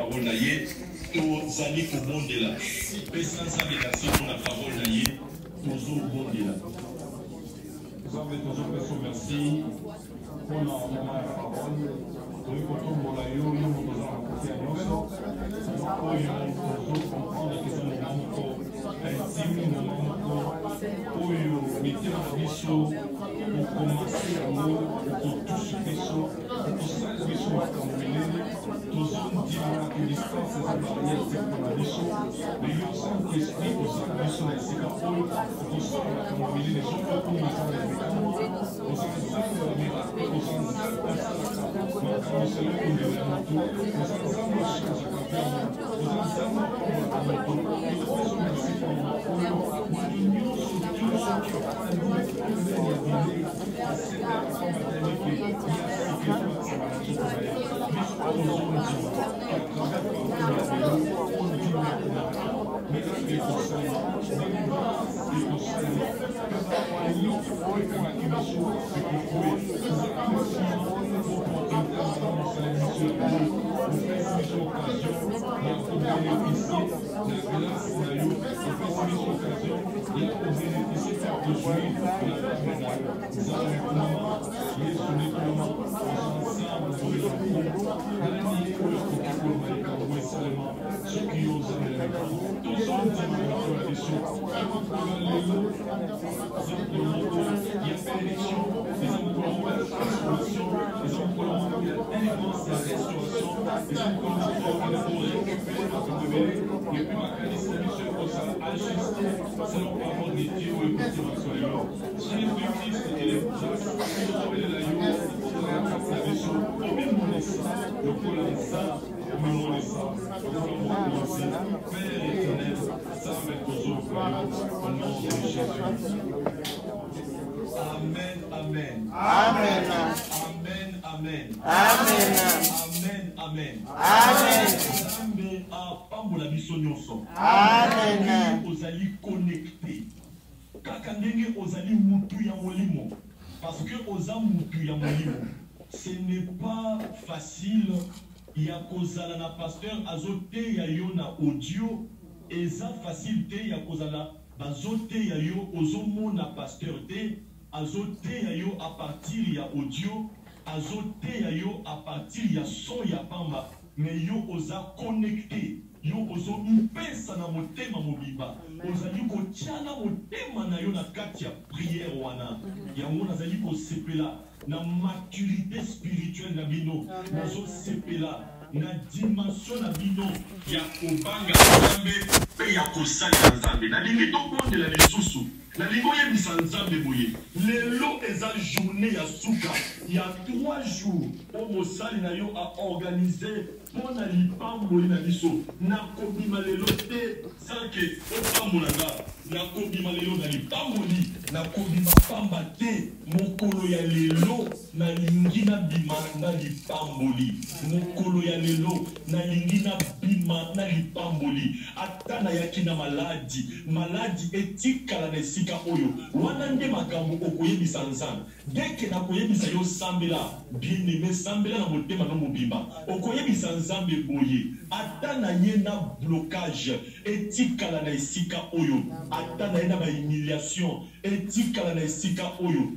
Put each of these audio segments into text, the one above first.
parole naïe, tous amis au monde là. Et sans ça, merci pour la parole naïe, toujours au monde là. Nous avons toujours merci pour la parole. Oui, quand on voit la yo, nous avons apporté à nous. Oui, nous comprendre que c'est un moment intime, un moment où nous mettons la mission pour commencer à nous, pour toucher les choses, pour ça, les choses à terminer. Toujours dire que distance, c'est la barrière, c'est pour la mission. Mais il y a aussi un esprit, pour ça, la mission, c'est la foule, pour ça, on a terminé les choses, pour nous, les Américains, pour ça, les Américains, pour ça, les Amen, amen. Amen. Amen, amen. Amen. Amen, amen. Amen. Amen. Ozali connecté. Kaka ndenge ozali mutu ya molimo. Parce que oza mutu ya molimo. Ce n'est pas facile. Ya kozala na pasteur azote ya yo na audio. Eza facile te ya kozala bazote ya yo ozomona pasteur te. Azote ya yo à partir ya audio. Azote ya yo à partir ya son ya pamba. Mais yo oza connecté. Yo ozo mpesa na motema mobiba. Ozali kotiana motema na yo na kati ya prière wana. Yango nazali ko sepela na maturité spirituelle na bino. Nazo sepela na dimension na bino ya kobanga nzambe pe ya kosala nzambe. Na lingi to kondela lisusu. Na lingo yebisa nzambe boye. Lelo eza journée ya suka. Ya 3 jours. Omosali na yo a organiser pour na lipamboli na biso na kobima lelo te sanke opambolanga na kobima lelo na lipamboli na kobima pamba te mokolo ya lelo na lingi na bima na lipamboli mokolo ya lelo na lingi na bima na lipamboli ata na yaki na maladi etikala na esika oyo wana nde makambo okoyebisa nzambe deke na koyebisa yo sambela bien aimé sambela na motema no mobimba okoyebisa nzambe boye ata na ye na blocage etikala na esika oyo ata na ye na ba humiliation etikala na esika oyo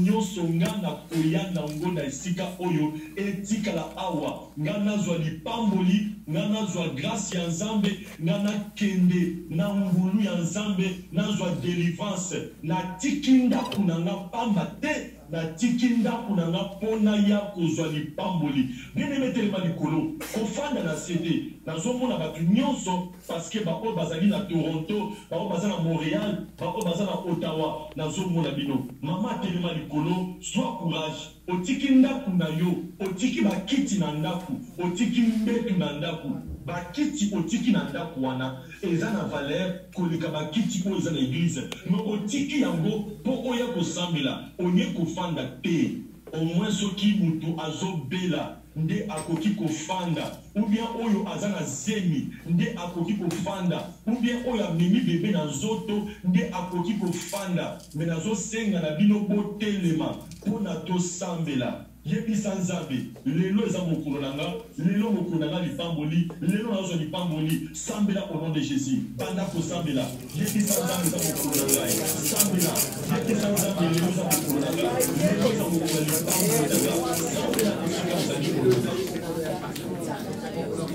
nyonso nga na koya nango na esika oyo etikala awa nga nazwa lipamboli nga nazwa grâce ya nzambe nga nakende na ngulu ya nzambe nazwa délivrance natiki ndako na nga pamba te natiki ndako na nga mpona ya kozwa lipamboli bien-aimé telema likolo kofanda na CD nazomona bato nyonso parce que baoyo bazali na Toronto baoyo baza na Montréal baoyo baza na Ottawa nazomona bino mama telema likolo sois courage otiki ndako na yo otiki bakiti na ndako otiki mbetu na ndako bakiti otiki na ndako wana eza na valeur koleka bakiti oyo eza na église mais otiki yango mpo oya kosambela onye kofanda te au moins soki mutu azobela nde akoki kofanda ou bien oyo aza na zemi nde akoki kofanda ou bien oyo amemi bebe na nzoto nde akoki kofanda mais nazosenga na bino botelema mpona tosambela yebisa nzambe lelo eza mokolo nanga lelo mokolo nanga lipamboli lelo nazo lipamboli sambela au nom de Jésus banda kosambela yebisa nzambe eza mokolo nanga sambela yebisa nzambe lelo eza mokolo nanga lelo eza mokolo lipamboli nanga sambela esika ozali kolona.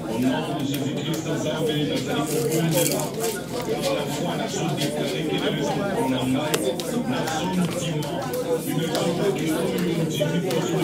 Au nom de Jésus-Christ, nzambe nazali kobondela par la foi nazo déclaré que lelo eza mokolo nanga nazo ndima imekoloki oyo ndimi kozo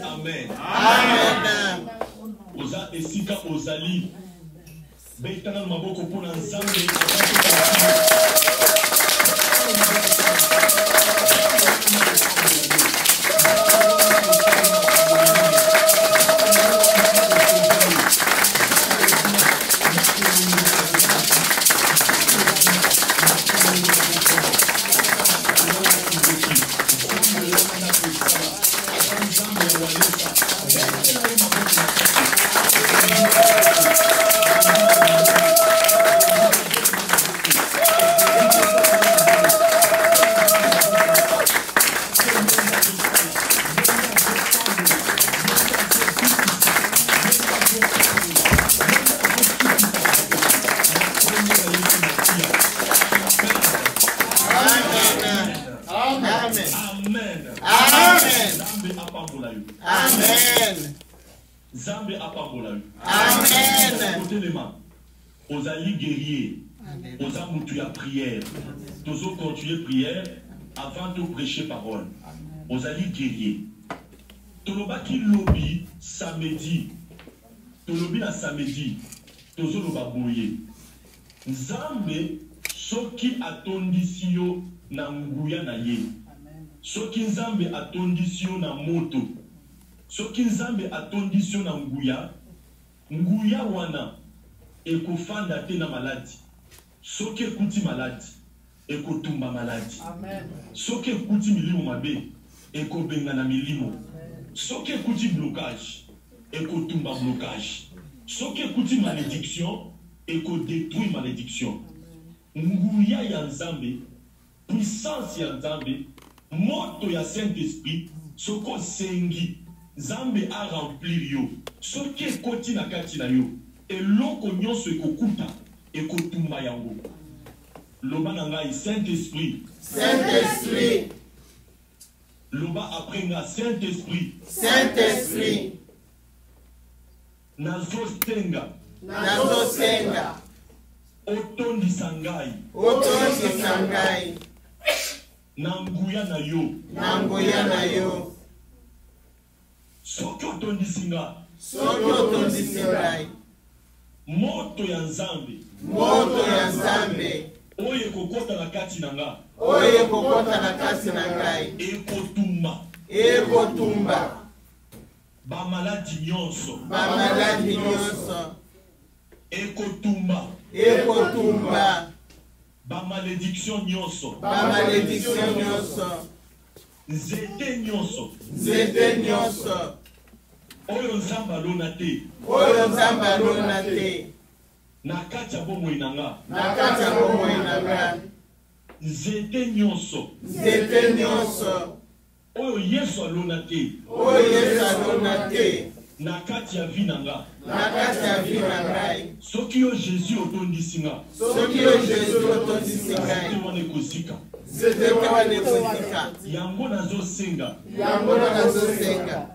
Amen. Amen. Oza esika ozali. Betana maboko pona nzambe. pambola. Amen. Côté les mains. Aux alliés guerriers. Aux âmes où tu as prière. Tous continuer prière avant de prêcher parole. Aux alliés guerriers. Toloba qui lobby samedi. Tolobi na samedi. Tozo loba boye. Nzambe soki atondisi yo na nguya na ye. Soki nzambe atondisi yo na moto. Soki nzambe atondisi yo na nguya. Nguya wana ekofanda te na maladi. Soki ekuti maladi ekotumba maladi. Soki ekuti milimo mabe ekobenga na milimo. Soki ekuti blocage ekotumba blocage. Soki ekuti malédiction ekodétruire malédiction. Nguya ya nzambe, puissance ya nzambe, moto ya Saint-Esprit, soko sengi nzambe a remplir yo. Soki ekoti na kati na yo, eloko nyonso ekokuta ekotumba yango. Loba na ngai Saint-Esprit. Saint-Esprit. Loba après nga Saint-Esprit. Saint-Esprit. Nazosenga. Nazosenga. Otondisa ngai. Otondisa ngai. Na nguya na yo. Na nguya na yo. Soki otondisi nga. Soki otondisi ngai. Moto ya nzambe. Moto ya nzambe. Oyo ekokota na kati na nga. Oyo ekokota na kati na ngai. Ekotumba. Ekotumba. Bamaladi nyonso. Bamaladi nyonso. Ekotumba. Ekotumba. Bamalédiction nyonso. Bamalédiction nyonso. Nzete nyonso. Nzete nyonso. Oyo nzambe alona te. Oyo nzambe alona te. Na kati ya bomoi na nga. Na kati ya bomoi na nga. Nzete nyonso. Nzete nyonso. Oyo Yesu alona te. Oyo Yesu alona te. Na kati ya vi na nga. Na kati ya vi na ngai. Soki yo Jésus otondisi nga. Soki yo Jésus otondisi ngai. Nzete wana ekozika. Nzete wana ekozika. Yango nazosenga. Yango nazosenga.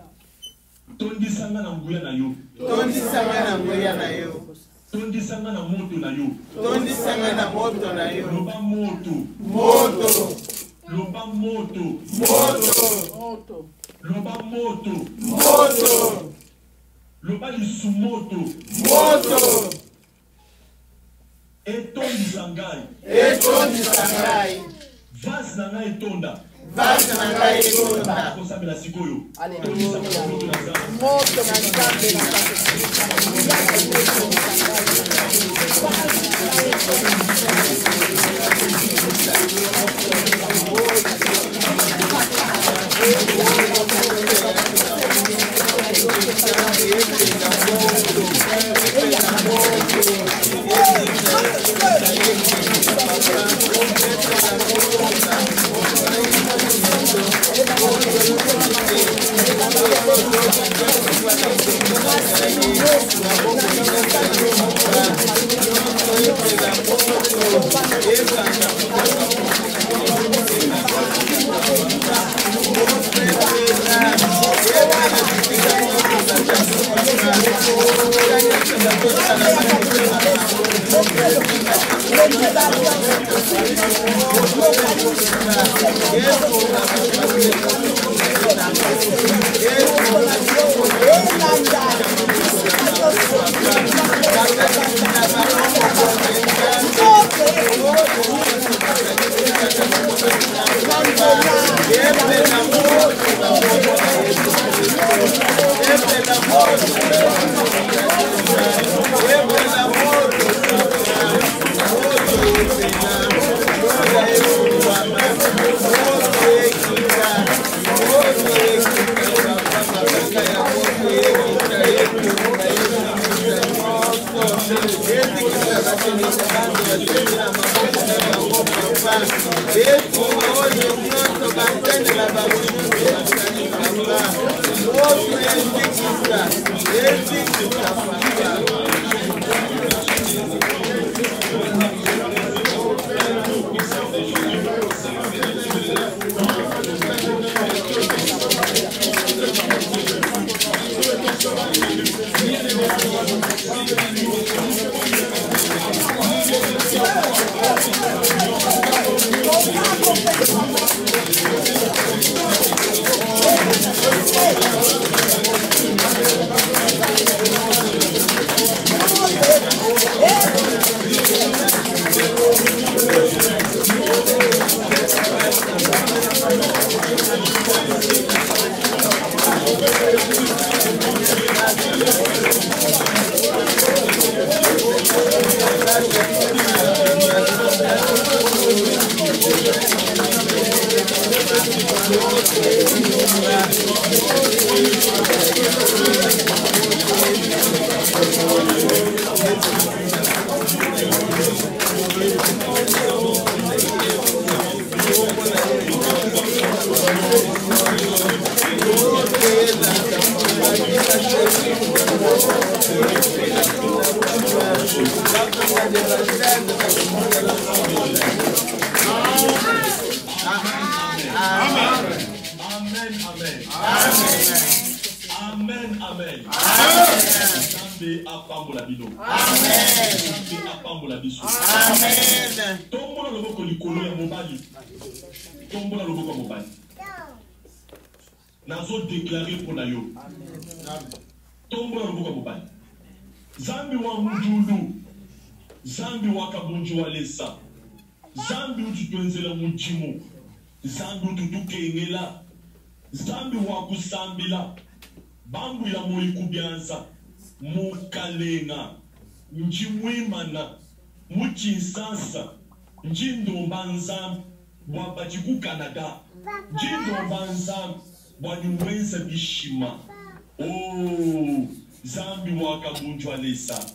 Tondisa nga na nguya na yo. Tondisa nga na nguya na yo. Tondisa nga na moto na yo. Tondisa nga na moto na yo. Loba moto. Moto. Loba moto. Moto. Loba moto. Moto. Loba lisumoto. Moto. Etondisa ngai. Etondisa ngai. Vase na ngai etonda. Vase na ngai etonda. Kosambela sikoyo. Moto na nzambe na Nazo déclaré pour la yo. Tombo na rubuka mobali. Zambi wa mjulu. Zambi wa kabunju wa lesa. Zambi ututwenzela mujimo. Zambi ututuke ingela. Zambi wa kusambila. Bambu ya moikubyanza. Mukalenga. Njimwimana. Muchinsasa. Njindo nzambi. Wabajiku Canada. Njindo nzambi. Wanyuwenza bishima. Oh, zambi wakabunjwa lesa.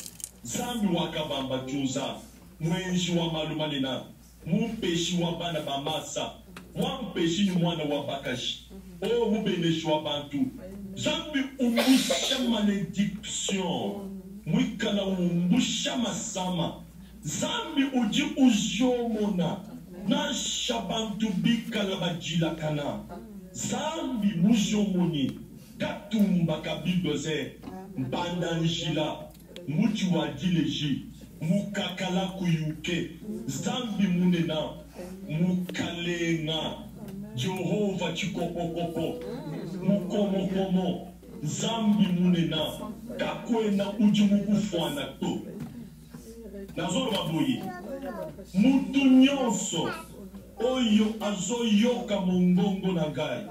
Zambi wakabamba juza. Mwenji wa malumanina. Mumpeshi wa bana bamasa. Wampeshi ni mwana wa bakashi. Oh, mubeneshi wa bantu. Zambi umbusha malédiction. Mwikala umbusha masama. Zambi uji uziomona. Na shabantu bikala bajila kana. Zambi mujomoni katumba kabidoze mbandanjila muti wadileji mukakala kuyuke zambi munena mukalenga Jehova chikopokopo mukomokomo zambi munena kakwena uji mukufwana to nazolo baboyi mutu nyonso oyo azoyoka mongongo na ngai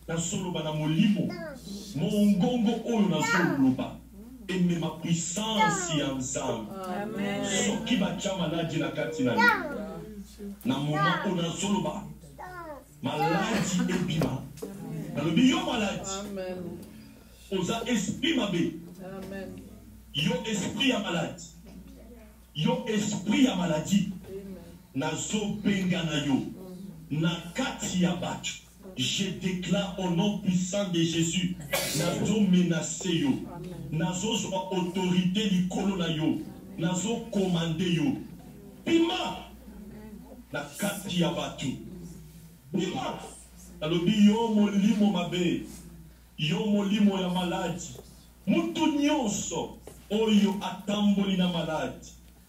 nasoloba na molimo mongongo oyo nazoloba emema puissance ya nzambe soki batya maladi na kati na yo na moma oyo nazoloba maladi ebima nalobi yo maladi oza esprit mabe yo esprit ya maladi yo esprit ya maladi nazobenga na yo na kati ya bato. Je déclare au nom puissant de Jésus nazo menacer yo nazo autorité likolo na yo nazo commander yo bima na kati ya bato bima nalobi yo molimo mabe yo molimo ya maladi mutu nyonso oyo atamboli na maladi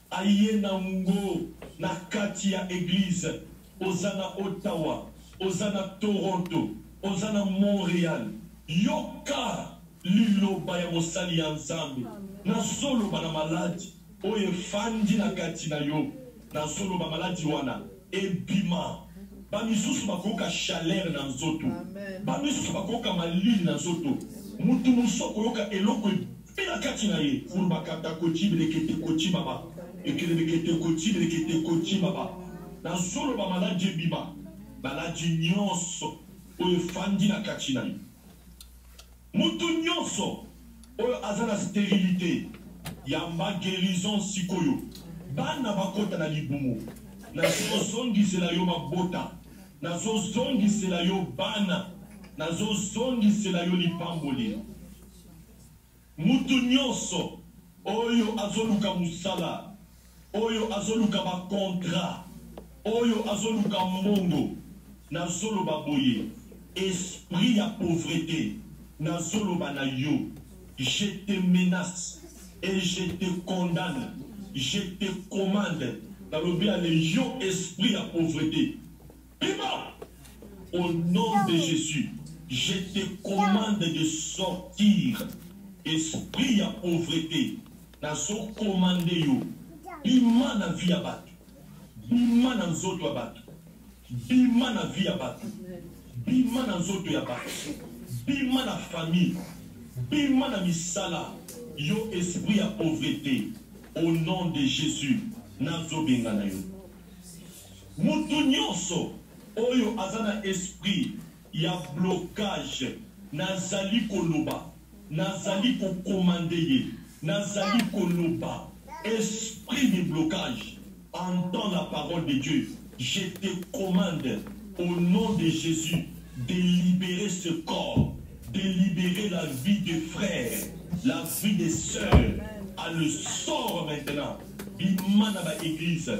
aye na ngo na kati ya église ozana Ottawa ozana Toronto ozana Montréal yoka liloba ya mosali ya nzambe na soloba na maladi oyo fandi na kati na yo na soloba maladi wana ebima bamisusu bakoka chaleur na nzoto bamisusu bakoka malili na nzoto mutu musoko yoka eloko ebina kati na ye fulu bakata kochi bilekete kochi baba ekelebekete kochi bilekete kochi baba na soloba maladi ebima maladi nyonso oyo fandi na kati na yo mutu nyonso oyo aza na stérilité yamba guérison sikoyo bana bakota na libumu nazozongisela yo mabota nazozongisela yo bana nazozongisela yo lipamboli mutu nyonso oyo azoluka musala oyo azoluka bakontra oyo azoluka mbongo nazoloba boye esprit ya pauvreté nazoloba na yo je te menace et je te condamne, je te commande, dans le bien légion, esprit à pauvreté. Piment, au nom de Jésus, je te commande de sortir, esprit à pauvreté. Dans son commandé, yo, bima na vie à battre, bima na nzoto à battre, bima na vie à battre, bima na nzoto à battre, bima na famille, bima na misala, yo esprit à pauvreté, au nom de Jésus, nazo bengana yo. Mutu nyonso, oyo azana esprit, ya blocage, nazali koloba, nazali ko commandé, nazali koloba, esprit de blocage, entends la parole de Dieu. Je te commande au nom de Jésus de libérer ce corps, de libérer la vie des frères, la vie des sœurs. À le sort maintenant. Bimana ba église,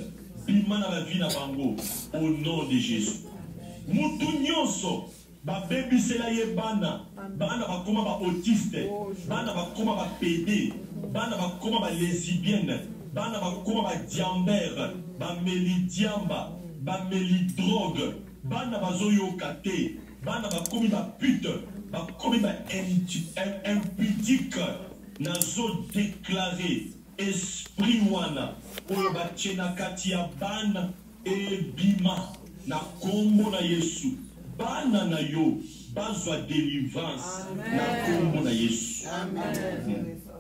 bimana ba vie na bango, au nom de Jésus. Mutu nyonso, ba baby sela ye bana, bana ba koma ba autiste, bana ba koma ba PD, bana ba koma ba lesbienne, bana ba koma ba diambère, ba melidiamba, ba melidrogue, bana ba zoyo kate, bana ba komi ba pute, ba komi ba impudique. Nazo déclaré esprit wana oyo batiena kati ya bana e bima na kombo na Yesu bana na yo bazwa délivrance na kombo na Yesu.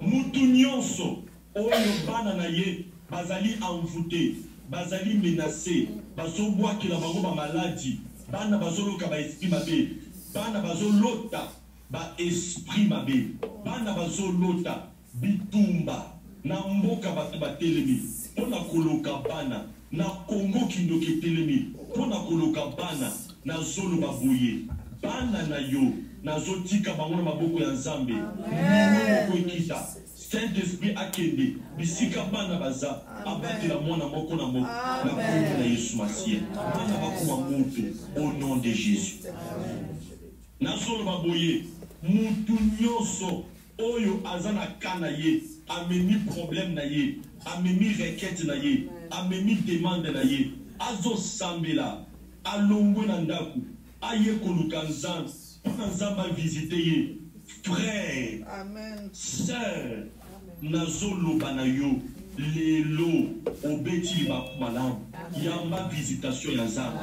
Mutu nyonso oyo bana na ye bazali envoûté, bazali menacé, bazobwakela bango ba maladie, bana bazoloka ba esprit mabe, bana bazolota ba esprit mabe, bana bazolota bitumba na mboka batu batelemi pona koloka bana na Congo kindoki telemi pona koloka bana na zolo baboye bana na yo nazotika bango na maboko ya Nzambe moko ekita Saint-Esprit akende bisika bana baza abatela mwana moko na moko na kombo na Yesu Masia bana bakoma moto au nom de Jésus. Na zolo baboye mutu nyonso oyo azana kana ye amemi problème na ye amemi requête na ye amemi demande na ye azo sambela alongo na ndaku aye koluka Nzambe mpona Nzambe visite ye frère sœur nazoloba na yo lelo obeti malamu yamba visitation ya Nzambe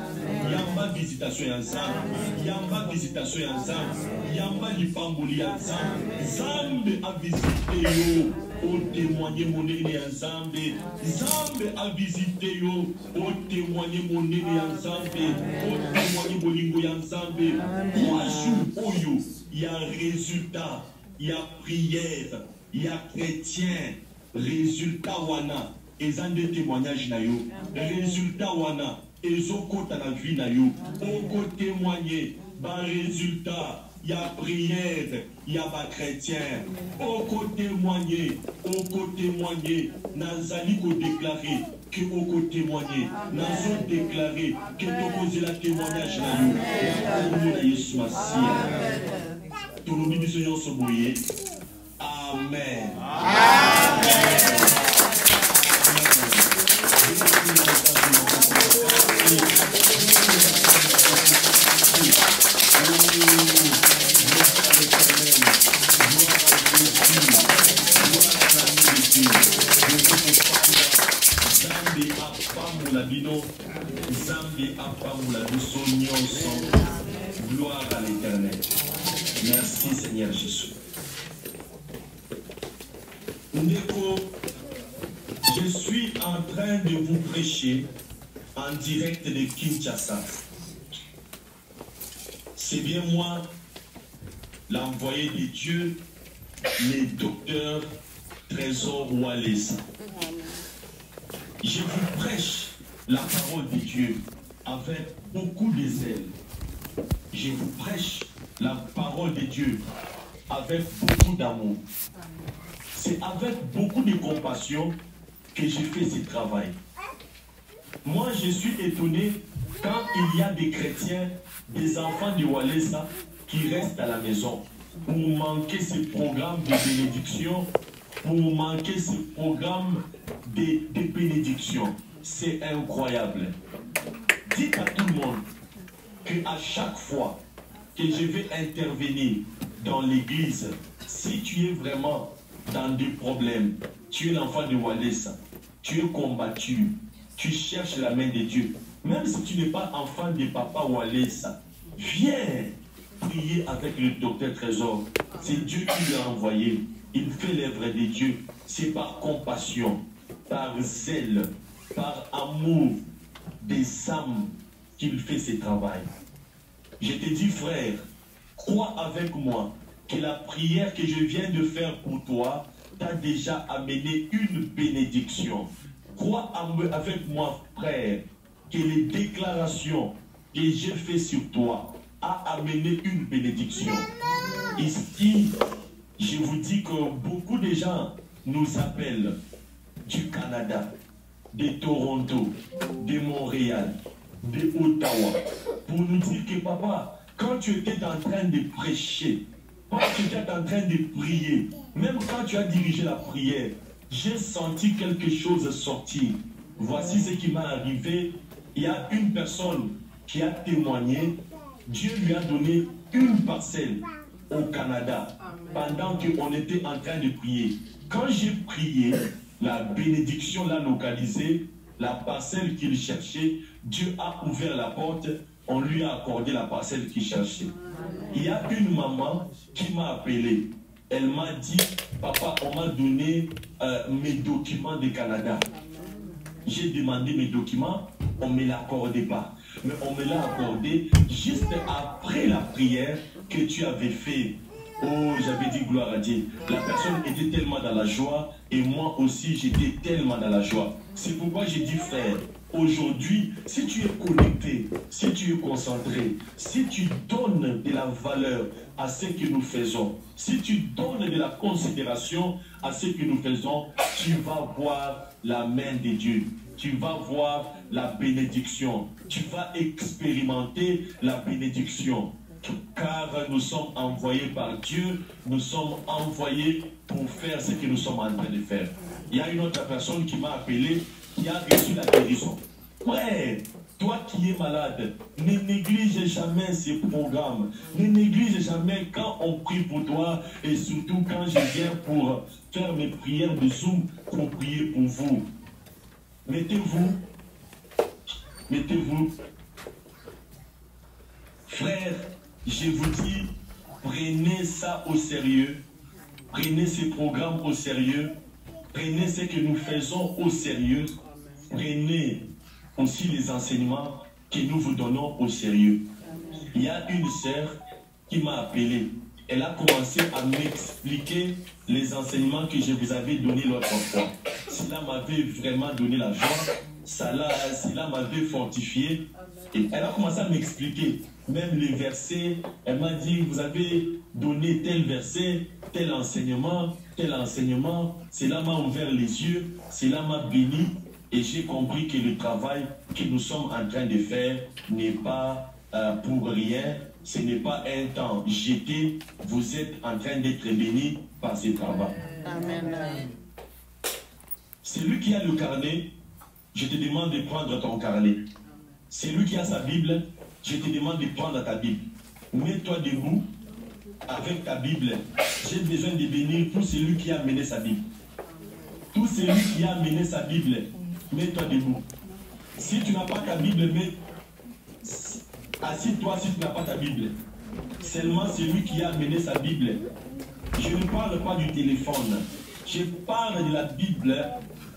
yamba visitation ya Nzambe yamba visitation ya Nzambe yamba lipamboli ya Nzambe Nzambe a visité yo o témoigner monene ya Nzambe Nzambe a visité yo o témoigner monene ya Nzambe o témoigner bolingo ya Nzambe 3 jours oyo ya résultat ya prière ya chrétien résultat wana ezande témoignage na yo résultat wana ezokota na vie na yo oko témoigner ba résultat ya prière ya ba chrétien oko témoigner nazali ko déclarer que oko témoigner nazo déclarer que tokoze la témoignage na yo na Yesu Masia tolobi biso nyonso boye. Amen. Amen. Gloire à l'Éternel. Merci Seigneur Jésus. Ndeko, je suis en train de vous prêcher en direct de Kinshasa. C'est bien moi, l'envoyé de Dieu, le docteur Trésor Walesa. Je vous prêche la parole de Dieu avec beaucoup de zèle. Je vous prêche la parole de Dieu avec beaucoup d'amour. C'est avec beaucoup de compassion que je fais ce travail. Moi, je suis étonné quand il y a des chrétiens, des enfants de Walesa qui restent à la maison pour manquer ce programme de bénédiction, pour manquer ce programme de bénédictions. C'est incroyable. Dites à tout le monde qu'à chaque fois que je vais intervenir dans l'église, si tu es vraiment dans des problèmes, tu es l'enfant de Walesa, tu es combattu, tu cherches la main de Dieu, même si tu n'es pas enfant de papa Walesa, viens prier avec le docteur Trésor. C'est Dieu qui l'a envoyé. Il fait l'œuvre de Dieu. C'est par compassion, par zèle, par amour des âmes qu'il fait ce travail. Je te dis, frère, crois avec moi que la prière que je viens de faire pour toi t'a déjà amené une bénédiction. Crois avec moi, frère, que les déclarations que j'ai faites sur toi a amené une bénédiction. Ici, je vous dis que beaucoup de gens nous appellent du Canada, de Toronto, de Montréal, de Ottawa, pour nous dire que papa, quand tu étais en train de prêcher, quand tu étais en train de prier, même quand tu as dirigé la prière, j'ai senti quelque chose sortir. Voici ce qui m'est arrivé. Il y a une personne qui a témoigné. Dieu lui a donné une parcelle au Canada pendant qu'on était en train de prier. Quand j'ai prié, la bénédiction l'a localisé, la parcelle qu'il cherchait, Dieu a ouvert la porte, on lui a accordé la parcelle qu'il cherchait. Il y a une maman qui m'a appelé. Elle m'a dit, papa, on m'a donné mes documents du Canada. J'ai demandé mes documents, on ne me l'accordait pas. Mais on me l'a accordé juste après la prière que tu avais fait. Oh, j'avais dit gloire à Dieu. La personne était tellement dans la joie et moi aussi j'étais tellement dans la joie. C'est pourquoi j'ai dit, frère, aujourd'hui, si tu es connecté, si tu es concentré, si tu donnes de la valeur à ce que nous faisons, si tu donnes de la considération à ce que nous faisons, tu vas voir la main de Dieu. Tu vas voir la bénédiction. Tu vas expérimenter la bénédiction. Car nous sommes envoyés par Dieu, nous sommes envoyés pour faire ce que nous sommes en train de faire. Il y a une autre personne qui m'a appelé, qui a reçu la guérison. Ouais, toi qui es malade, ne néglige jamais ces programmes. Ne néglige jamais quand on prie pour toi et surtout quand je viens pour faire mes prières de Zoom pour prier pour vous. Mettez-vous. Frère, je vous dis, prenez ça au sérieux. Prenez ces programmes au sérieux. Prenez ce que nous faisons au sérieux. Prenez aussi les enseignements que nous vous donnons au sérieux. Il y a une sœur qui m'a appelé. Elle a commencé à m'expliquer les enseignements que je vous avais donnés l'autre fois. Cela m'avait vraiment donné la joie. Cela m'avait fortifié. Et elle a commencé à m'expliquer même les versets. Elle m'a dit, vous avez donné tel verset, tel enseignement. Cela m'a ouvert les yeux. Cela m'a béni. Et j'ai compris que le travail que nous sommes en train de faire n'est pas pour rien. Ce n'est pas un temps jeté. Vous êtes en train d'être bénis par ce travail. Amen. Celui qui a le carnet, je te demande de prendre ton carnet. Celui qui a sa Bible, je te demande de prendre ta Bible. Mets-toi debout avec ta Bible. J'ai besoin de bénir tout celui qui a amené sa Bible. Tout celui qui a amené sa Bible, mets-toi debout. Si tu n'as pas ta Bible, assis-toi si tu n'as pas ta Bible. Seulement celui qui a amené sa Bible. Je ne parle pas du téléphone. Je parle de la Bible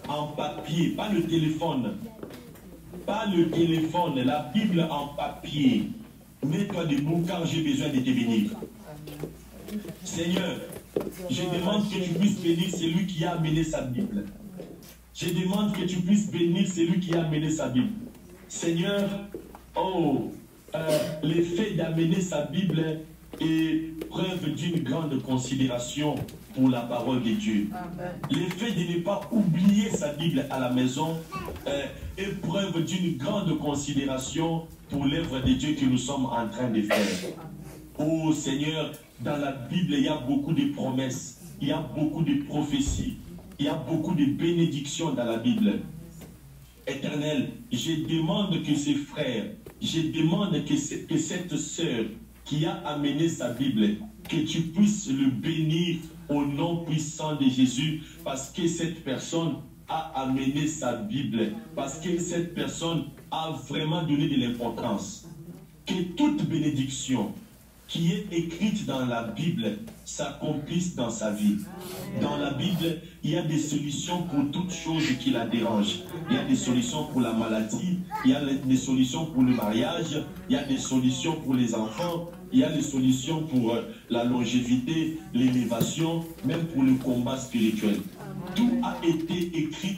en papier, pas le téléphone. Pas le téléphone, la Bible en papier. Mets-toi debout car j'ai besoin de te bénir. Seigneur, je demande que tu puisses bénir celui qui a amené sa Bible. Je demande que tu puisses bénir celui qui a amené sa Bible. Seigneur, le fait d'amener sa Bible est preuve d'une grande considération pour la parole de Dieu. Le fait de ne pas oublier sa Bible à la maison est preuve d'une grande considération pour l'œuvre de Dieu que nous sommes en train de faire. Oh Seigneur, dans la Bible, il y a beaucoup de promesses, il y a beaucoup de prophéties, il y a beaucoup de bénédictions dans la Bible. Éternel, je demande que ces frères, je demande que cette sœur qui a amené sa Bible, que tu puisses le bénir au nom puissant de Jésus, parce que cette personne a amené sa Bible, parce que cette personne a vraiment donné de l'importance. Que toute bénédiction qui est écrite dans la Bible s'accomplisse dans sa vie. Dans la Bible, il y a des solutions pour toutes choses qui la dérangent. Il y a des solutions pour la maladie, il y a des solutions pour le mariage, il y a des solutions pour les enfants, il y a des solutions pour la longévité, l'élévation, même pour le combat spirituel. Tout a été écrit,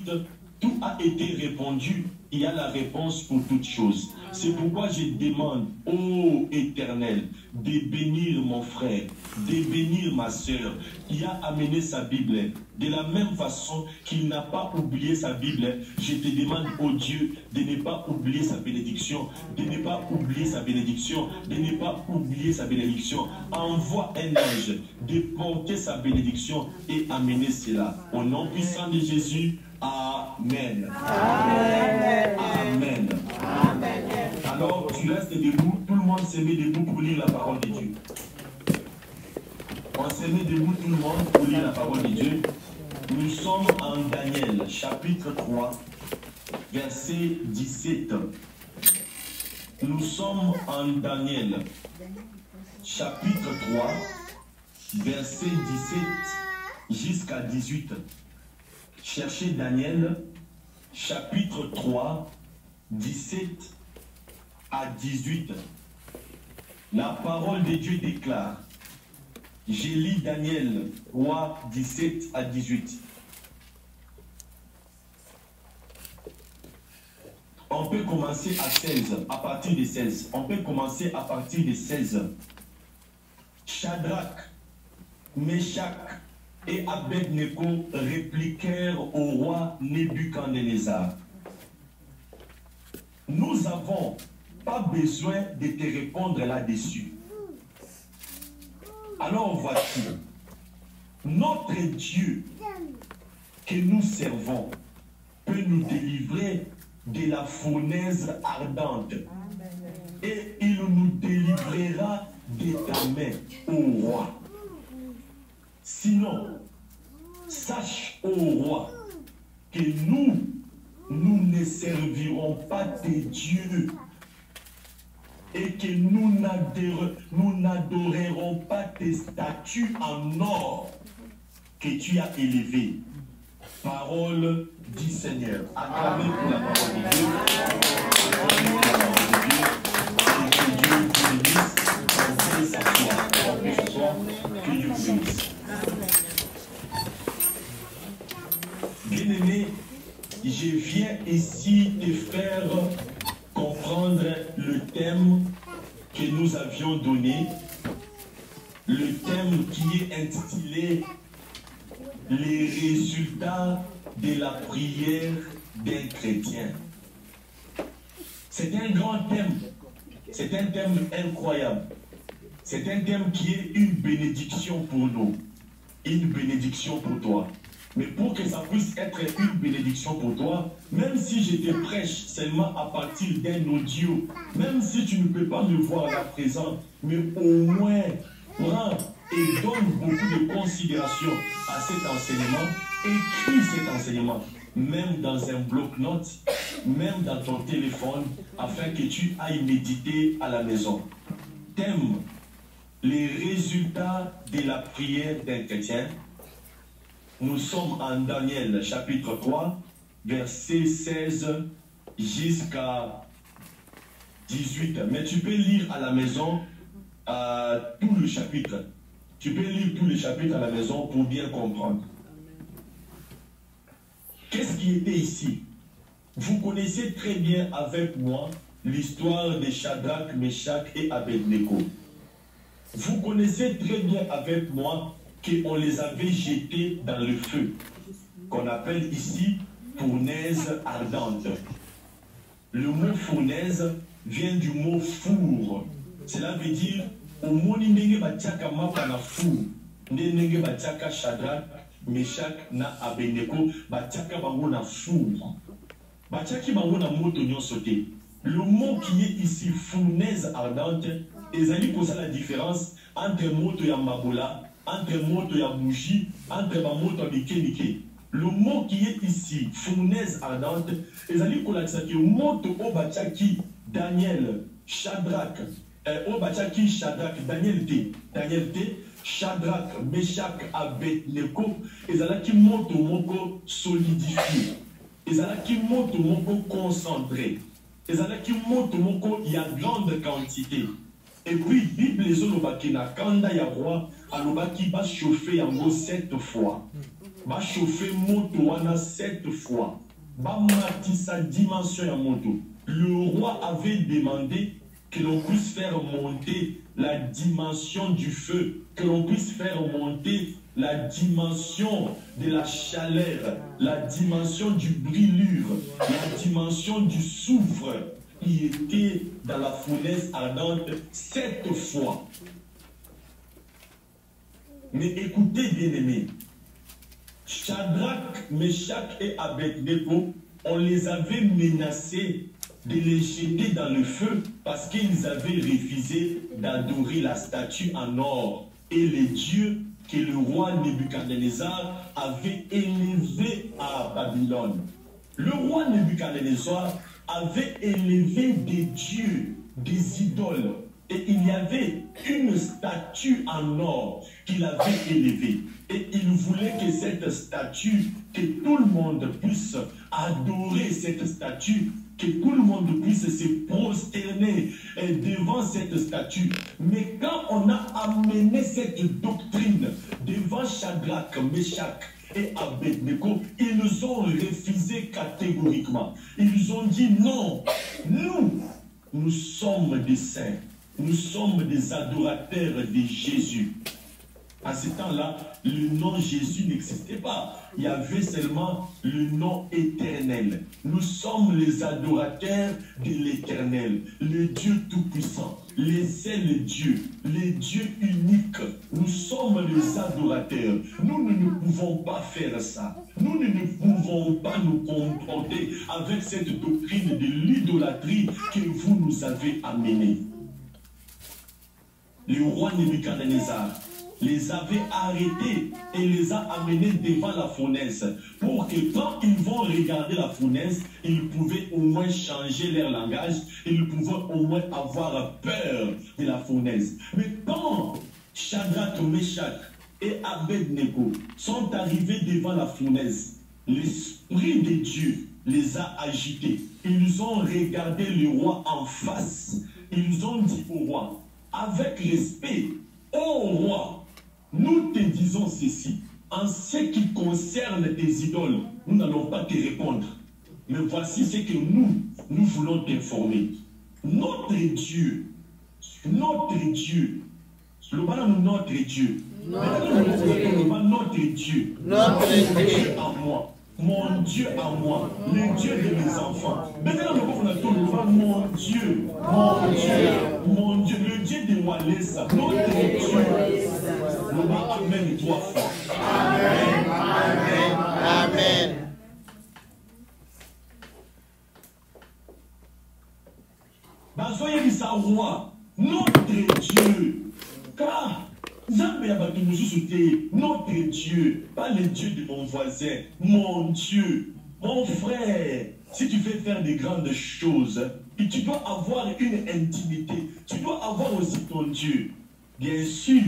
tout a été répondu. Il y a la réponse pour toutes choses. C'est pourquoi je demande, ô Éternel, de bénir mon frère, de bénir ma soeur, qui a amené sa Bible. De la même façon qu'il n'a pas oublié sa Bible, je te demande, ô Dieu, de ne pas oublier sa bénédiction, de ne pas oublier sa bénédiction, de ne pas oublier sa bénédiction. Envoie un ange de porter sa bénédiction et amener cela. Au nom puissant de Jésus, Amen. Amen. Amen. Amen. Alors, tu restes debout, tout le monde se met debout pour lire la parole de Dieu. On se met debout tout le monde pour lire la parole de Dieu. Nous sommes en Daniel, chapitre 3, verset 17. Nous sommes en Daniel, chapitre 3, verset 17 jusqu'à 18. Cherchez Daniel, chapitre 3, 17 à 18. La parole de Dieu déclare, j'ai lu Daniel 3, 17 à 18. On peut commencer à 16, à partir de 16. On peut commencer à partir de 16. Shadrach, Meshach et Abednego répliquèrent au roi Nebuchadnezzar. Nous n'avons pas besoin de te répondre là-dessus. Alors voici, notre Dieu que nous servons peut nous délivrer de la fournaise ardente. Et il nous délivrera de ta main, ô roi. Sinon, sache, ô roi, que nous ne servirons pas tes dieux et que nous n'adorerons pas tes statues en or que tu as élevées. Parole du Seigneur. Acclamez pour la parole de Dieu. Acclamez pour la parole de Dieu. Et que Dieu vous bénisse. Portez sa foi. Que Dieu vous bénisse. Bien-aimé, je viens ici te faire comprendre le thème que nous avions donné, le thème qui est intitulé « Les résultats de la prière d'un chrétien ». C'est un grand thème, c'est un thème incroyable, c'est un thème qui est une bénédiction pour nous, une bénédiction pour toi. Mais pour que ça puisse être une bénédiction pour toi, même si je te prêche seulement à partir d'un audio, même si tu ne peux pas me voir là présent, mais au moins prends et donne beaucoup de considération à cet enseignement, écris cet enseignement, même dans un bloc-notes, même dans ton téléphone, afin que tu ailles méditer à la maison. Thème, les résultats de la prière d'un chrétien. Nous sommes en Daniel, chapitre 3, verset 16 jusqu'à 18. Mais tu peux lire à la maison tout le chapitre. Tu peux lire tout le chapitre à la maison pour bien comprendre. Qu'est-ce qui était ici? Vous connaissez très bien avec moi l'histoire de Shadrach, Meshach et Abednego. Vous connaissez très bien avec moi qu'on les avait jetés dans le feu, qu'on appelle ici fournaise ardente. Le mot fournaise vient du mot four. Cela veut dire au moni nenge batiaka mapa na four, nenge batiaka Shadrach, Meshach na Abednego batiaka bango na four. Batiaki bango na moto nyonso te. Le mot qui est ici, fournaise ardente, ezali posa la différence entre moto ya mabola, entre moto ya bougie, entre ba moto ya bikenike. Le mot qui est ici, fournaise ardente, ezali kolakisa ke moto o batiaki Daniel, Shadrach, o batiaki Shadrach, Daniel T, Shadrach, Meshach, Abednego, ezalaki moto moko solidifié, ezalaki moto moko concentré. Ezalaki moto moko ya grande quantité. Et puis Bible ezolobaki na kanda ya roi alobaki ba chauffer yango 7 fois. Ba chauffer moto wana 7 fois. Ba matisa dimension ya moto. Le roi avait demandé que l'on puisse faire monter la dimension du feu, que l'on puisse faire monter la dimension de la chaleur, la dimension du brûlure, la dimension du soufre qui était dans la fournaise ardente 7 fois. Mais écoutez, bien-aimés, Shadrach, Meshach et Abednego, on les avait menacés de les jeter dans le feu parce qu'ils avaient refusé d'adorer la statue en or et les dieux que le roi Nebuchadnezzar avait élevé à Babylone. Le roi Nebuchadnezzar avait élevé des dieux, des idoles, et il y avait une statue en or qu'il avait élevée. Et il voulait que cette statue, que tout le monde puisse adorer cette statue, que tout le monde puisse se prosterner devant cette statue. Mais quand on a amené cette doctrine devant Shadrach, Meshach et Abednego, ils ont refusé catégoriquement. Ils ont dit non, nous sommes des saints, nous sommes des adorateurs de Jésus. À ce temps-là, le nom Jésus n'existait pas. Il y avait seulement le nom éternel. Nous sommes les adorateurs de l'éternel, le Dieu tout-puissant, les seuls dieux, les dieux uniques. Nous sommes les adorateurs. Nous ne pouvons pas faire ça. Nous ne pouvons pas nous comporter avec cette doctrine de l'idolâtrie que vous nous avez amenée. Le roi Nebuchadnezzar les avait arrêtés et les a amenés devant la fournaise pour que quand ils vont regarder la fournaise, ils pouvaient au moins changer leur langage, ils pouvaient au moins avoir peur de la fournaise. Mais quand Shadrach, Meshach et Abednego sont arrivés devant la fournaise, l'Esprit de Dieu les a agités. Ils ont regardé le roi en face. Ils ont dit au roi, avec respect, ô roi, nous te disons ceci, en ce qui concerne tes idoles, nous n'allons pas te répondre. Mais voici ce que nous voulons t'informer. Notre Dieu, le notre Dieu, à moi, mon Dieu à moi, le Dieu de mes enfants. Maintenant, mon Dieu, le Dieu de Walesa, notre Dieu. Amen 3 fois. Amen. Amen. Amen. Bazoyebisa roi, notre Dieu. Car notre Dieu, pas le Dieu de mon voisin, mon Dieu, mon frère. Si tu veux faire de grandes choses, et tu dois avoir une intimité, tu dois avoir aussi ton Dieu. Bien sûr,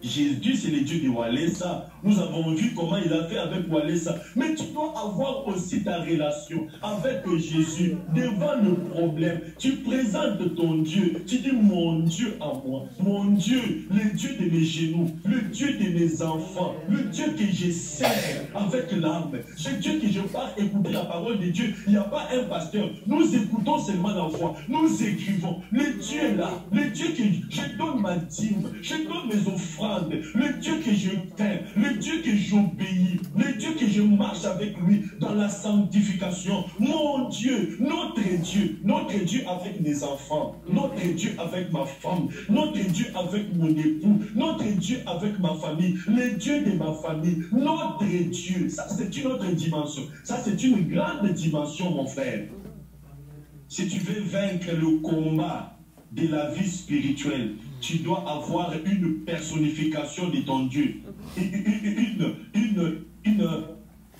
Jésus, c'est le Dieu de Walesa. Nous avons vu comment il a fait avec Walesa. Mais tu dois avoir aussi ta relation avec Jésus devant le problème. Tu présentes ton Dieu. Tu dis, mon Dieu à moi. Mon Dieu, le Dieu de mes genoux. Le Dieu de mes enfants. Le Dieu que je sers avec l'âme. Ce Dieu que je pars écouter la parole de Dieu. Il n'y a pas un pasteur. Nous écoutons seulement la voix. Nous écrivons. Le Dieu est là. Le Dieu que je donne ma dîme. Je donne mes offrandes. Le Dieu que je t'aime. Le le Dieu que j'obéis, le Dieu que je marche avec lui dans la sanctification. Mon Dieu, notre Dieu avec mes enfants, notre Dieu avec ma femme, notre Dieu avec mon époux, notre Dieu avec ma famille, le Dieu de ma famille, notre Dieu. Ça, c'est une autre dimension. Ça, c'est une grande dimension, mon frère. Si tu veux vaincre le combat de la vie spirituelle, tu dois avoir une personnification de ton Dieu, une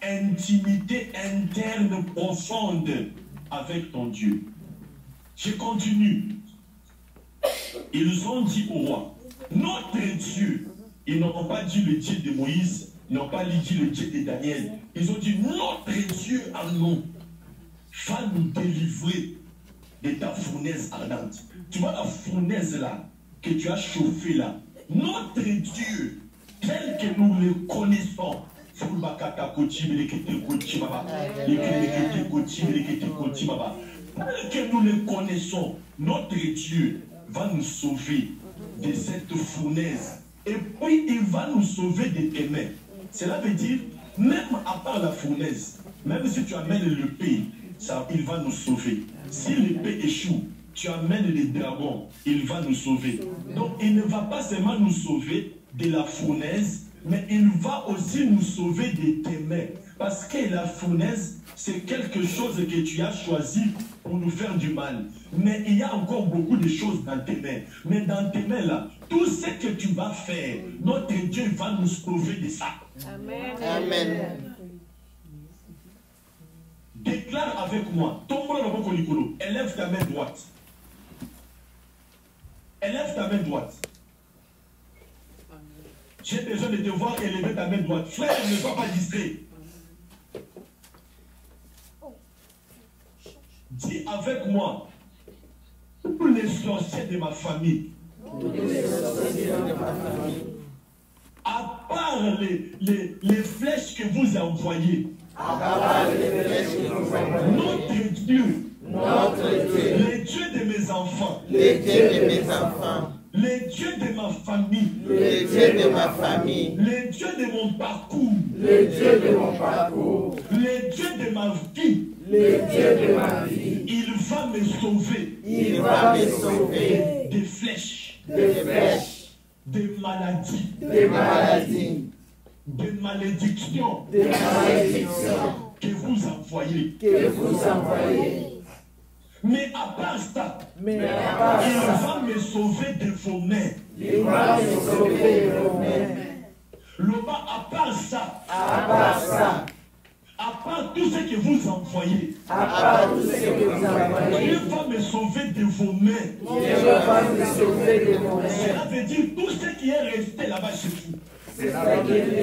intimité interne profonde avec ton Dieu. Je continue. Ils ont dit au roi, notre Dieu. Ils n'ont pas dit le Dieu de Moïse, ils n'ont pas dit le Dieu de Daniel. Ils ont dit, notre Dieu à nous va nous délivrer de ta fournaise ardente. Tu vois la fournaise là, que tu as chauffée là. Notre Dieu, tel que nous le connaissons, tel que nous le connaissons, notre Dieu va nous sauver de cette fournaise. Et puis il va nous sauver de tes mains. Cela veut dire, même à part la fournaise, même si tu amènes l'épée, il va nous sauver. Si l'épée échoue, tu amènes les dragons, il va nous sauver. Donc il ne va pas seulement nous sauver de la fournaise, mais il va aussi nous sauver de tes mains. Parce que la fournaise, c'est quelque chose que tu as choisi pour nous faire du mal. Mais il y a encore beaucoup de choses dans tes mains. Mais dans tes mains là, tout ce que tu vas faire, notre Dieu va nous sauver de ça. Amen. Amen. Déclare avec moi. Élève ta main droite. Élève ta main droite. J'ai besoin de te voir élever ta main droite. Frère, ne sois pas distrait. Dis avec moi, tous les sorciers de ma famille, à part les flèches que vous envoyez, notre Dieu, le Dieu de mes enfants, les dieux de mes enfants, les dieux de ma famille, les dieux de ma famille, les dieux de mon parcours, les dieux de mon parcours, les dieux de ma vie, les dieux de ma vie, il va me sauver, il va me sauver des flèches, des flèches, des maladies, des maladies, des malédictions des malédictions que vous envoyez. que vous envoyez. Mais à part ça, Mais à part il ça, va me sauver de vos mains. il va me sauver de vos mains. À part ça, À part ça, à part tout ce que vous envoyez, à part tout ce que vous envoyez, Dieu va me sauver de vos mains. Dieu va me sauver de vos mains. Cela veut dire tout ce qui est resté là-bas chez vous. C'est-à-dire Tout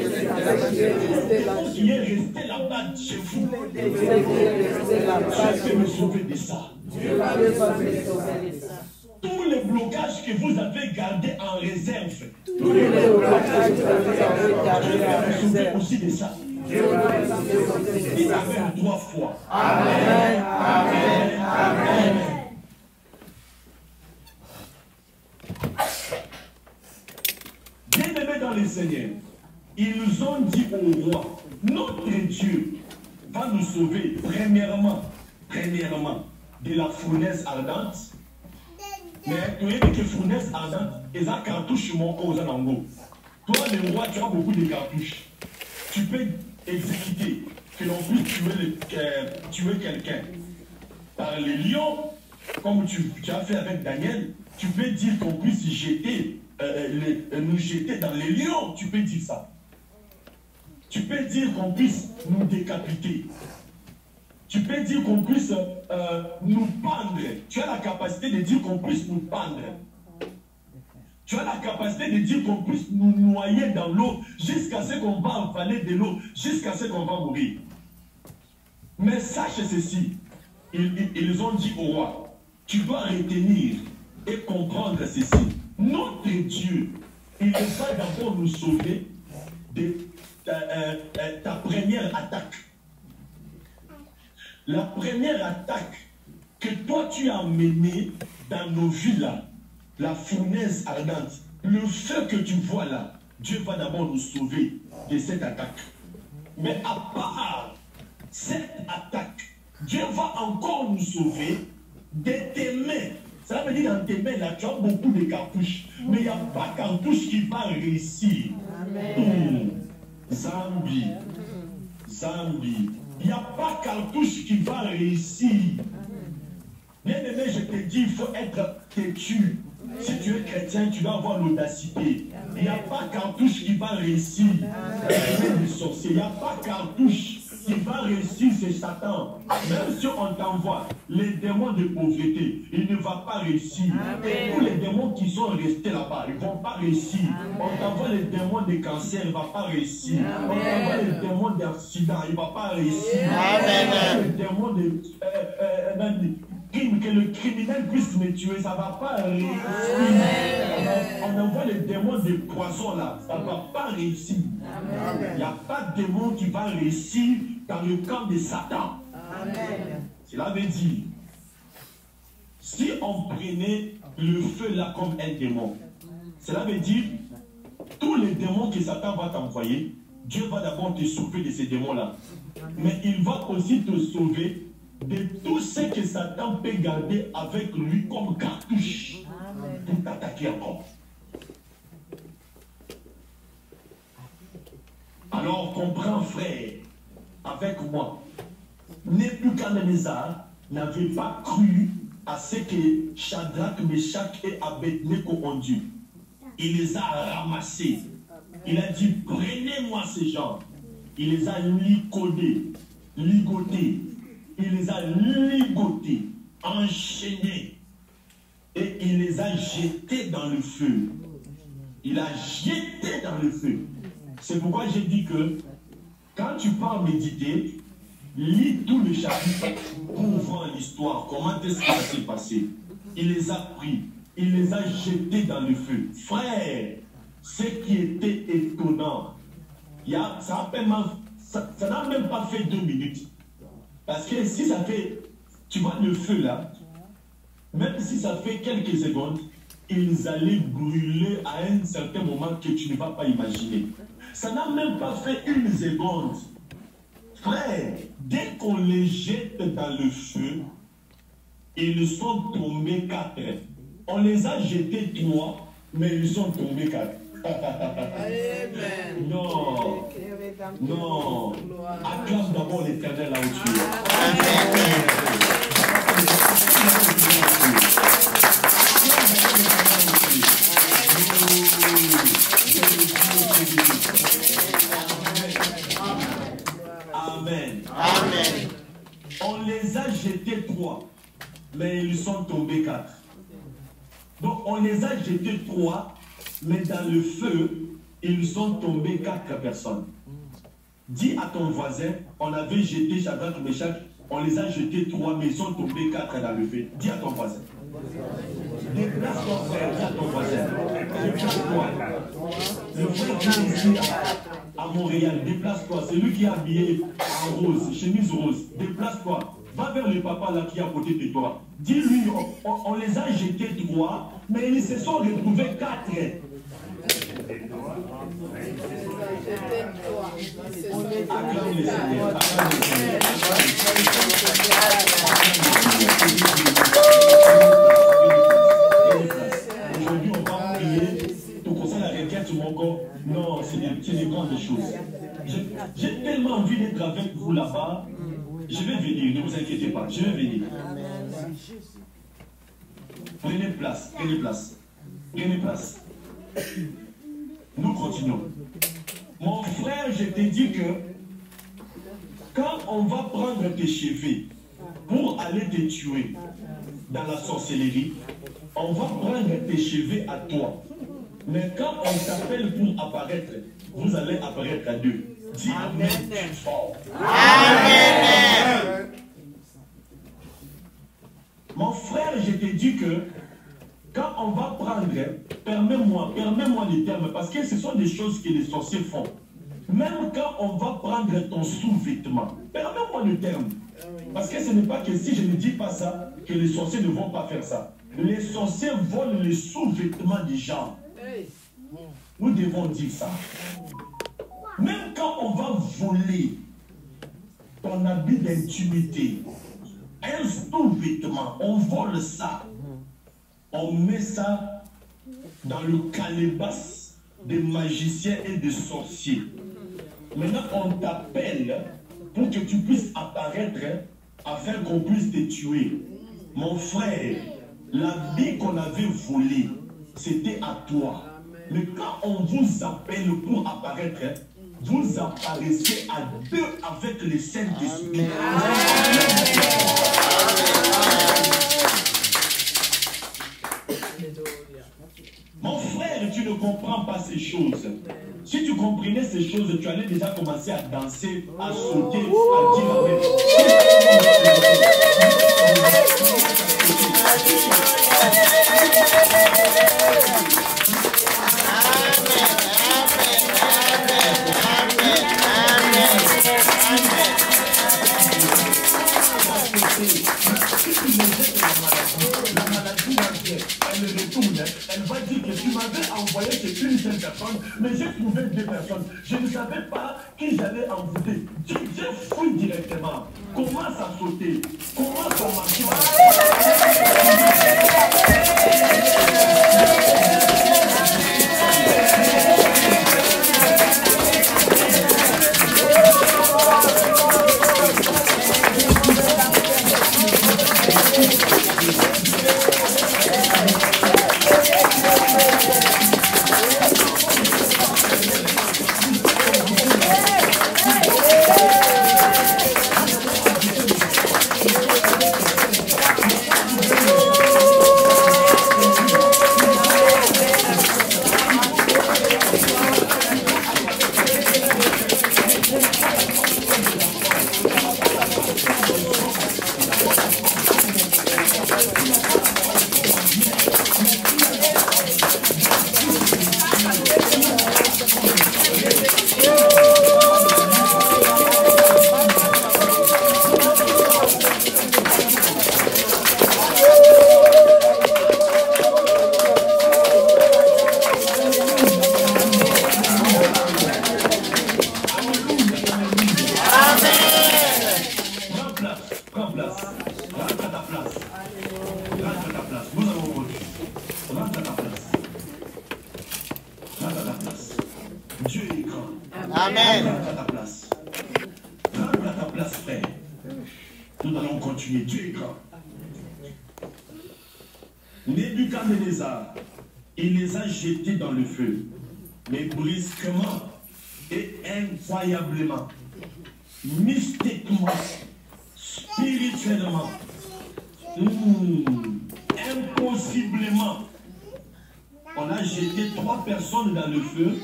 ce qui est resté là-bas chez vous. Dieu peut me sauver de ça. Dieu va me sauver de ça. Tous les blocages que vous avez gardés en réserve, Tous les blocages que vous avez Dieu gardés peut en me sauver réserve, aussi de ça. Dieu va me sauver de Dites ça. Amen 3 fois. Amen, amen, amen. Bien-aimés dans le Seigneur, ils ont dit au roi, notre Dieu va nous sauver premièrement de la fournaise ardente. Mais tu sais que fournaise ardente, et ça cartouche mon cause en ango. Toi, le roi, tu as beaucoup de cartouches. Tu peux exécuter, que l'on puisse tuer quelqu'un. Par les lions, comme tu as fait avec Daniel, tu peux dire qu'on puisse jeter, nous jeter dans les lions. Tu peux dire ça. Tu peux dire qu'on puisse nous décapiter. Tu peux dire qu'on puisse nous pendre. Tu as la capacité de dire qu'on puisse nous pendre. Tu as la capacité de dire qu'on puisse nous noyer dans l'eau jusqu'à ce qu'on va avaler de l'eau, jusqu'à ce qu'on va mourir. Mais sache ceci, ils ont dit au roi, tu dois retenir et comprendre ceci. Notre Dieu, il va d'abord nous sauver de ta première attaque. La première attaque que toi tu as menée dans nos vies là, la fournaise ardente, le feu que tu vois là, Dieu va d'abord nous sauver de cette attaque. Mais à part cette attaque, Dieu va encore nous sauver de tes mains. Ça veut dire dans tes mains, là, tu as beaucoup de cartouches. Mais il n'y a pas cartouche qui va réussir. Zambi. Zambi. Il n'y a pas cartouche qui va réussir. Bien aimé, je te dis, il faut être têtu. Si tu es chrétien, tu dois avoir l'audacité. Il n'y a pas cartouche qui va réussir. Les sorciers. Il n'y a pas cartouche qui va réussir, c'est Satan. Même si on t'envoie les démons de pauvreté, il ne va pas réussir. Et tous les démons qui sont restés là-bas, ils ne vont pas réussir. On t'envoie les démons de cancer, il ne va pas réussir. On t'envoie les démons d'accident, il ne va pas réussir. Les démons de que le criminel puisse me tuer, ça ne va pas réussir. On envoie les démons de poison là, ça ne va pas réussir. Il n'y a pas de démon qui va réussir dans le camp de Satan. Cela veut dire, si on prenait le feu là comme un démon, cela veut dire, tous les démons que Satan va t'envoyer, Dieu va d'abord te sauver de ces démons-là. Mais il va aussi te sauver de tout ce que Satan peut garder avec lui comme cartouche pour t'attaquer encore. Alors comprends, frère, avec moi, Nebuchadnezzar n'avait pas cru à ce que Shadrach, Meshach et Abednego ont dit. Il les a ramassés. Il a dit, prenez-moi ces gens. Il les a ligotés. Il les a ligotés, enchaînés. Et il les a jetés dans le feu. Il a jeté dans le feu. C'est pourquoi j'ai dit que quand tu pars méditer, lis tout le chapitre pour voir l'histoire. Comment est-ce que ça s'est passé? Il les a pris. Il les a jetés dans le feu. Frère, ce qui était étonnant, ça n'a même pas fait 2 minutes. Parce que si ça fait, tu vois le feu là, même si ça fait quelques secondes, ils allaient brûler à un certain moment que tu ne vas pas imaginer. Ça n'a même pas fait 1 seconde. Frère, dès qu'on les jette dans le feu, ils sont tombés 4. On les a jetés 3, mais ils sont tombés 4. Non. Non. Acclame d'abord l'Éternel là où tu es. Amen. Amen. On les a jetés 3, mais ils sont tombés 4. Donc on les a jetés 3, mais dans le feu, ils sont tombés 4 personnes. Dis à ton voisin, on avait jeté Shadrach, Meshach, on les a jetés 3, mais ils sont tombés 4 dans le feu. Dis à ton voisin. Déplace-toi, frère, dis à ton voisin. Déplace-toi. Le frère qui est ici à Montréal, déplace-toi. C'est lui qui est habillé en rose, chemise rose. Déplace-toi. Va vers le papa là qui est à côté de toi. Dis-lui, on les a jetés 3, mais ils se sont retrouvés 4. Acclame le Seigneur. Aujourd'hui, on va prier. Ton conseil la requête sur mon corps. Non, c'est des grandes choses. J'ai tellement envie d'être avec vous là-bas. Je vais venir, ne vous inquiétez pas. Je vais venir. Prenez place, prenez place. Prenez place. Nous continuons. Mon frère, je te dis que quand on va prendre tes cheveux pour aller te tuer dans la sorcellerie, on va prendre tes cheveux à toi. Mais quand on t'appelle pour apparaître, vous allez apparaître à 2. Dis Amen. Amen. Mon frère, je te dis que quand on va prendre, permets-moi les termes, parce que ce sont des choses que les sorciers font. Même quand on va prendre ton sous-vêtement, permets-moi le terme. Parce que ce n'est pas que si je ne dis pas ça, que les sorciers ne vont pas faire ça. Les sorciers volent les sous-vêtements des gens. Nous devons dire ça. Même quand on va voler ton habit d'intimité, un sous-vêtement, on vole ça. On met ça dans le calebasse des magiciens et des sorciers. Maintenant, on t'appelle pour que tu puisses apparaître afin qu'on puisse te tuer. Mon frère, l'habit qu'on avait volé, c'était à toi. Mais quand on vous appelle pour apparaître, vous apparaissez à deux avec le Saint-Esprit. Mon frère, tu ne comprends pas ces choses. Si tu comprenais ces choses, tu allais déjà commencer à danser, à sauter, à dire avec. Elle va dire que tu m'avais envoyé chez une seule personne, mais j'ai trouvé deux personnes. Je ne savais pas qui j'allais envoûter. J'ai fui directement. Commence à sauter. Commence à marcher. Nebuchadnezzar, il les a jetés dans le feu, mais brusquement et incroyablement, mystiquement, spirituellement, impossiblement, on a jeté 3 personnes dans le feu,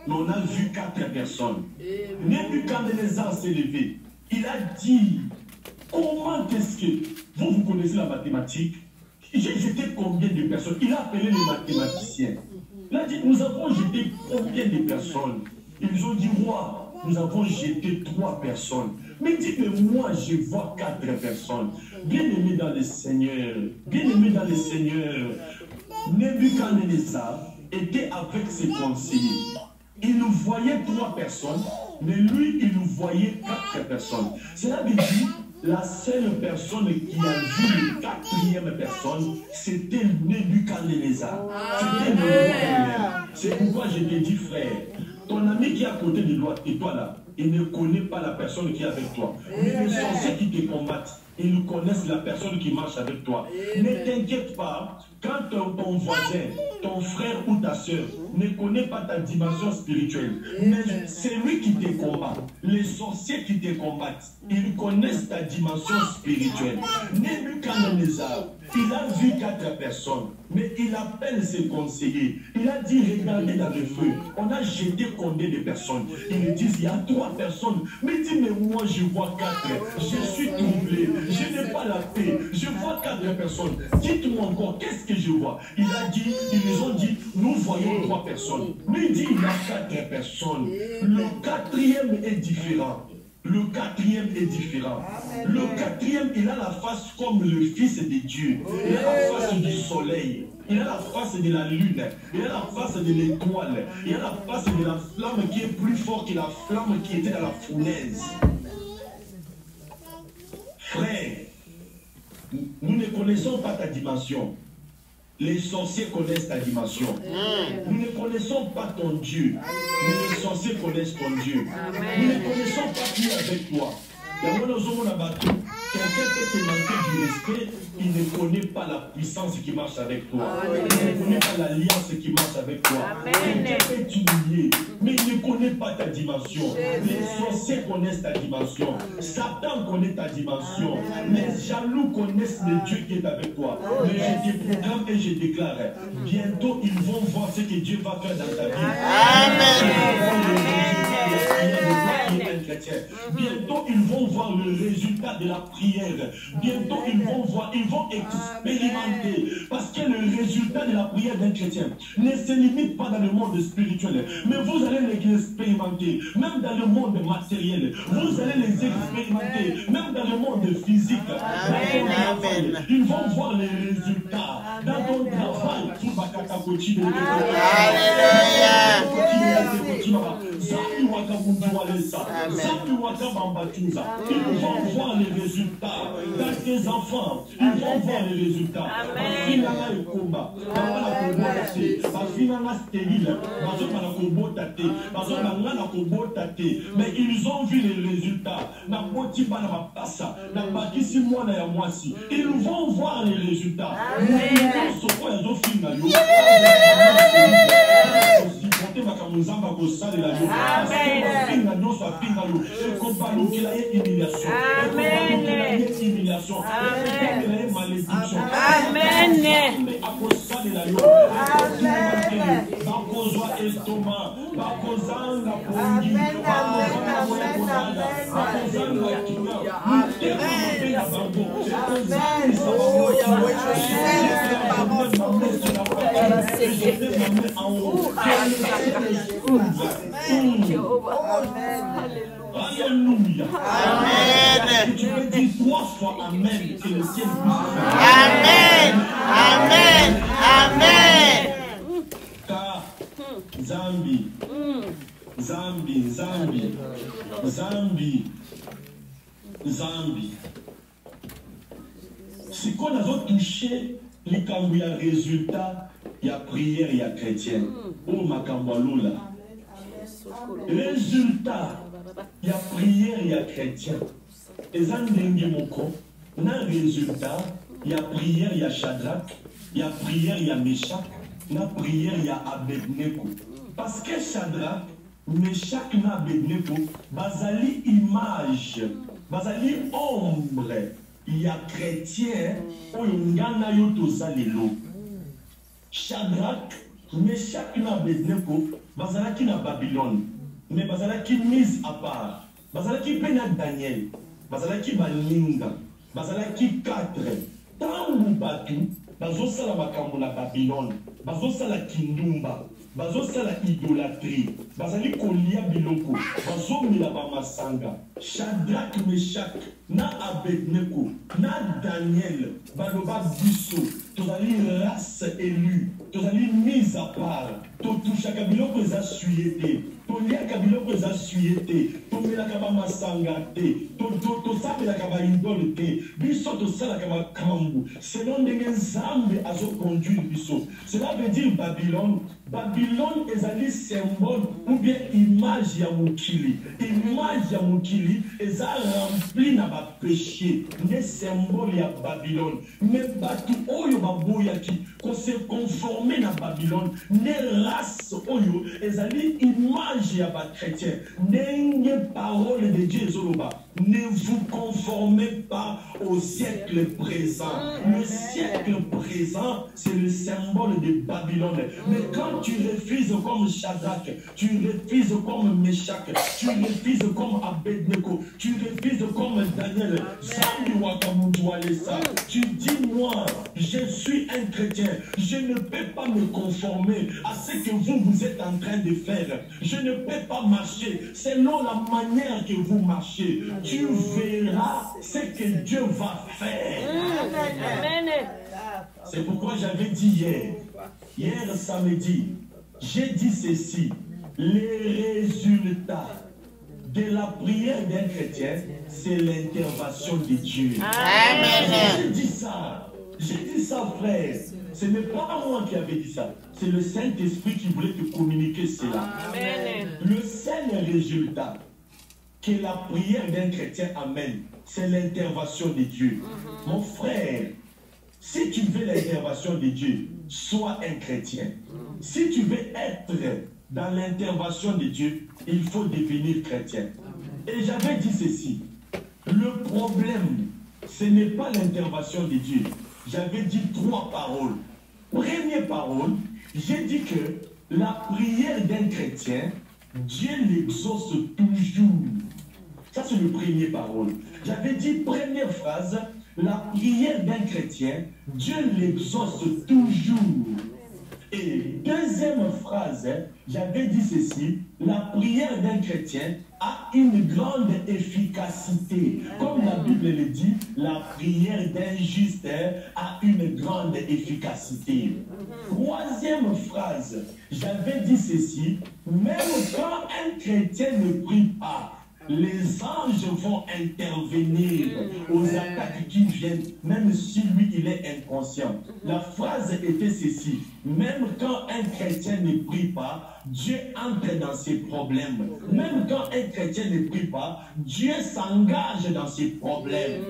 mais on a vu 4 personnes. Nebuchadnezzar s'est levé, il a dit, comment est-ce que, vous connaissez la mathématique? J'ai jeté combien de personnes? Il a appelé les mathématiciens. Il a dit, nous avons jeté combien de personnes? Ils ont dit, roi, nous avons jeté 3 personnes. Mais dites, mais moi, je vois 4 personnes. Bien-aimés dans le Seigneur, bien-aimés dans le Seigneur, Nebuchadnezzar était avec ses conseillers. Il nous voyait 3 personnes, mais lui, il nous voyait 4 personnes. Cela veut dire, la seule personne qui a vu la 4e personne, c'était Nebuchadnezzar. C'était le. C'est pourquoi je te dis, frère, ton ami qui est à côté de toi là, il ne connaît pas la personne qui est avec toi. Mais les sorciers qui te combattent, ils connaissent la personne qui marche avec toi. Ne t'inquiète pas, quand ton voisin, ton frère ou ta soeur ne connaît pas ta dimension spirituelle, mais c'est lui qui te combat. Les sorciers qui te combattent, ils connaissent ta dimension spirituelle. Nebuchadnezzar, il a vu 4 personnes, mais il appelle ses conseillers. Il a dit, regardez dans le feu, on a jeté combien de personnes? Ils disent, il y a 3 personnes. Mais il dit, mais moi je vois 4. Je suis troublé, je n'ai pas la paix. Je vois 4 personnes. Dites-moi encore, qu'est-ce que je vois? Il a dit, ils ont dit, nous voyons 3 personnes. Mais il dit, il y a 4 personnes. Le 4e est différent. Le quatrième est différent. Le quatrième, il a la face comme le Fils de Dieu. Il a la face du soleil. Il a la face de la lune. Il a la face de l'étoile. Il a la face de la flamme qui est plus forte que la flamme qui était dans la fournaise. Frère, nous ne connaissons pas ta dimension. Les sorciers connaissent ta dimension. Nous ne connaissons pas ton Dieu, mais les sorciers connaissent ton Dieu. Nous ne connaissons pas qui est avec toi. Quelqu'un peut te manquer du respect, il ne connaît pas la puissance qui marche avec toi. Il ne connaît pas l'alliance qui marche avec toi. Quelqu'un peut t'humilier, mais il ne connaît pas ta dimension. Les sorciers connaissent ta dimension. Satan connaît ta dimension. Les jaloux connaissent le Dieu qui est avec toi. Mais je te programme et je déclare, bientôt ils vont voir ce que Dieu va faire dans ta vie. Bientôt ils vont voir le résultat de la prière. Bientôt ils vont voir, ils vont expérimenter. Parce que le résultat de la prière d'un chrétien ne se limite pas dans le monde spirituel, mais vous allez les expérimenter, même dans le monde matériel. Vous allez les expérimenter, même dans le monde physique. Ils vont voir les résultats dans ton travail. Ils vont voir les résultats dans tes enfants. Ils vont voir les résultats. Mais ils ont vu les résultats. Ils vont voir les résultats. Alléluia. Amen. Tu peux dire 3 fois Amen que le ciel puisse. Amen. Amen. Amen. Car Zambi, Zambi, Zambi, Zambi, Zambi. C'est qu'on a touché les cambouis résultat, il y a prière, il y a chrétien. Oh ma cambaloula. Résultat, il y a prière, il y a chrétien. Et ça n'a résultat, il y a prière, il y a Shadrach, il y a prière, il y a Meshach, il y a prière, il y a Abednego. Parce que Shadrach, Meshach, et Abednego, bazali image, bazali ombre, il y a chrétien, où il y a un Shadrach, Meshach, et Abednego, bazalaki na Babylone, mais bazalaki mise à part, bazalaki pena Daniel, bazalaki balinga, bazalaki 4. Tangu batu, bazosala makambo na Babylone, bazosala kindumba, bazosala idolâtrie, bazali kolia biloko, bazomela bamasanga. Shadrach, Meshach, na Abednego, na Daniel, baloba biso, tozali race élue, tozali mise à part. Totushaka biloko eza suyete, toliaka biloko eza suyete, tomelaka bamasanga te, tosambelaka baindole te, biso tosalaka makambo selon ndenge Nzambe azoconduire biso. Cela veut dire Babylone. Babylone ezali symbole ou bien image ya mokili. Image ya mokili eza rempli na ba péché, nde symbole ya Babylone. Mais batu oyo baboyaki ko se conformer na Babylone, ne race oyo ezali image ya ba chrétien. Ndenge parole de Dieu ezoloba ne vous conformez pas au siècle présent. Le siècle présent, c'est le symbole de Babylone. Mais quand tu refuses comme Shadrach, tu refuses comme Meshach, tu refuses comme Abednego, tu refuses comme Daniel, tu dis, moi, je suis un chrétien, je ne peux pas me conformer à ce que vous êtes en train de faire. Je ne peux pas marcher selon la manière que vous marchez. Tu verras ce que Dieu va faire. Amen. C'est pourquoi j'avais dit hier samedi, j'ai dit ceci: les résultats de la prière d'un chrétien, c'est l'intervention de Dieu. J'ai dit ça, frère. Ce n'est pas moi qui avais dit ça. C'est le Saint-Esprit qui voulait te communiquer cela. Amen. Le seul résultat que la prière d'un chrétien amène, c'est l'intervention de Dieu. Mon frère, si tu veux l'intervention de Dieu, sois un chrétien. Si tu veux être dans l'intervention de Dieu, il faut devenir chrétien. Et j'avais dit ceci: le problème, ce n'est pas l'intervention de Dieu. J'avais dit 3 paroles. Première parole, j'ai dit que la prière d'un chrétien, Dieu l'exauce toujours. Ça, c'est le premier parole. J'avais dit, première phrase, la prière d'un chrétien, Dieu l'exauce toujours. Et deuxième phrase, j'avais dit ceci: la prière d'un chrétien a une grande efficacité. Comme la Bible le dit, la prière d'un juste a une grande efficacité. Troisième phrase, j'avais dit ceci: même quand un chrétien ne prie pas, les anges vont intervenir aux attaques qui viennent, même si lui, il est inconscient. La phrase était ceci: même quand un chrétien ne prie pas, Dieu entre dans ses problèmes. Même quand un chrétien ne prie pas, Dieu s'engage dans ses problèmes.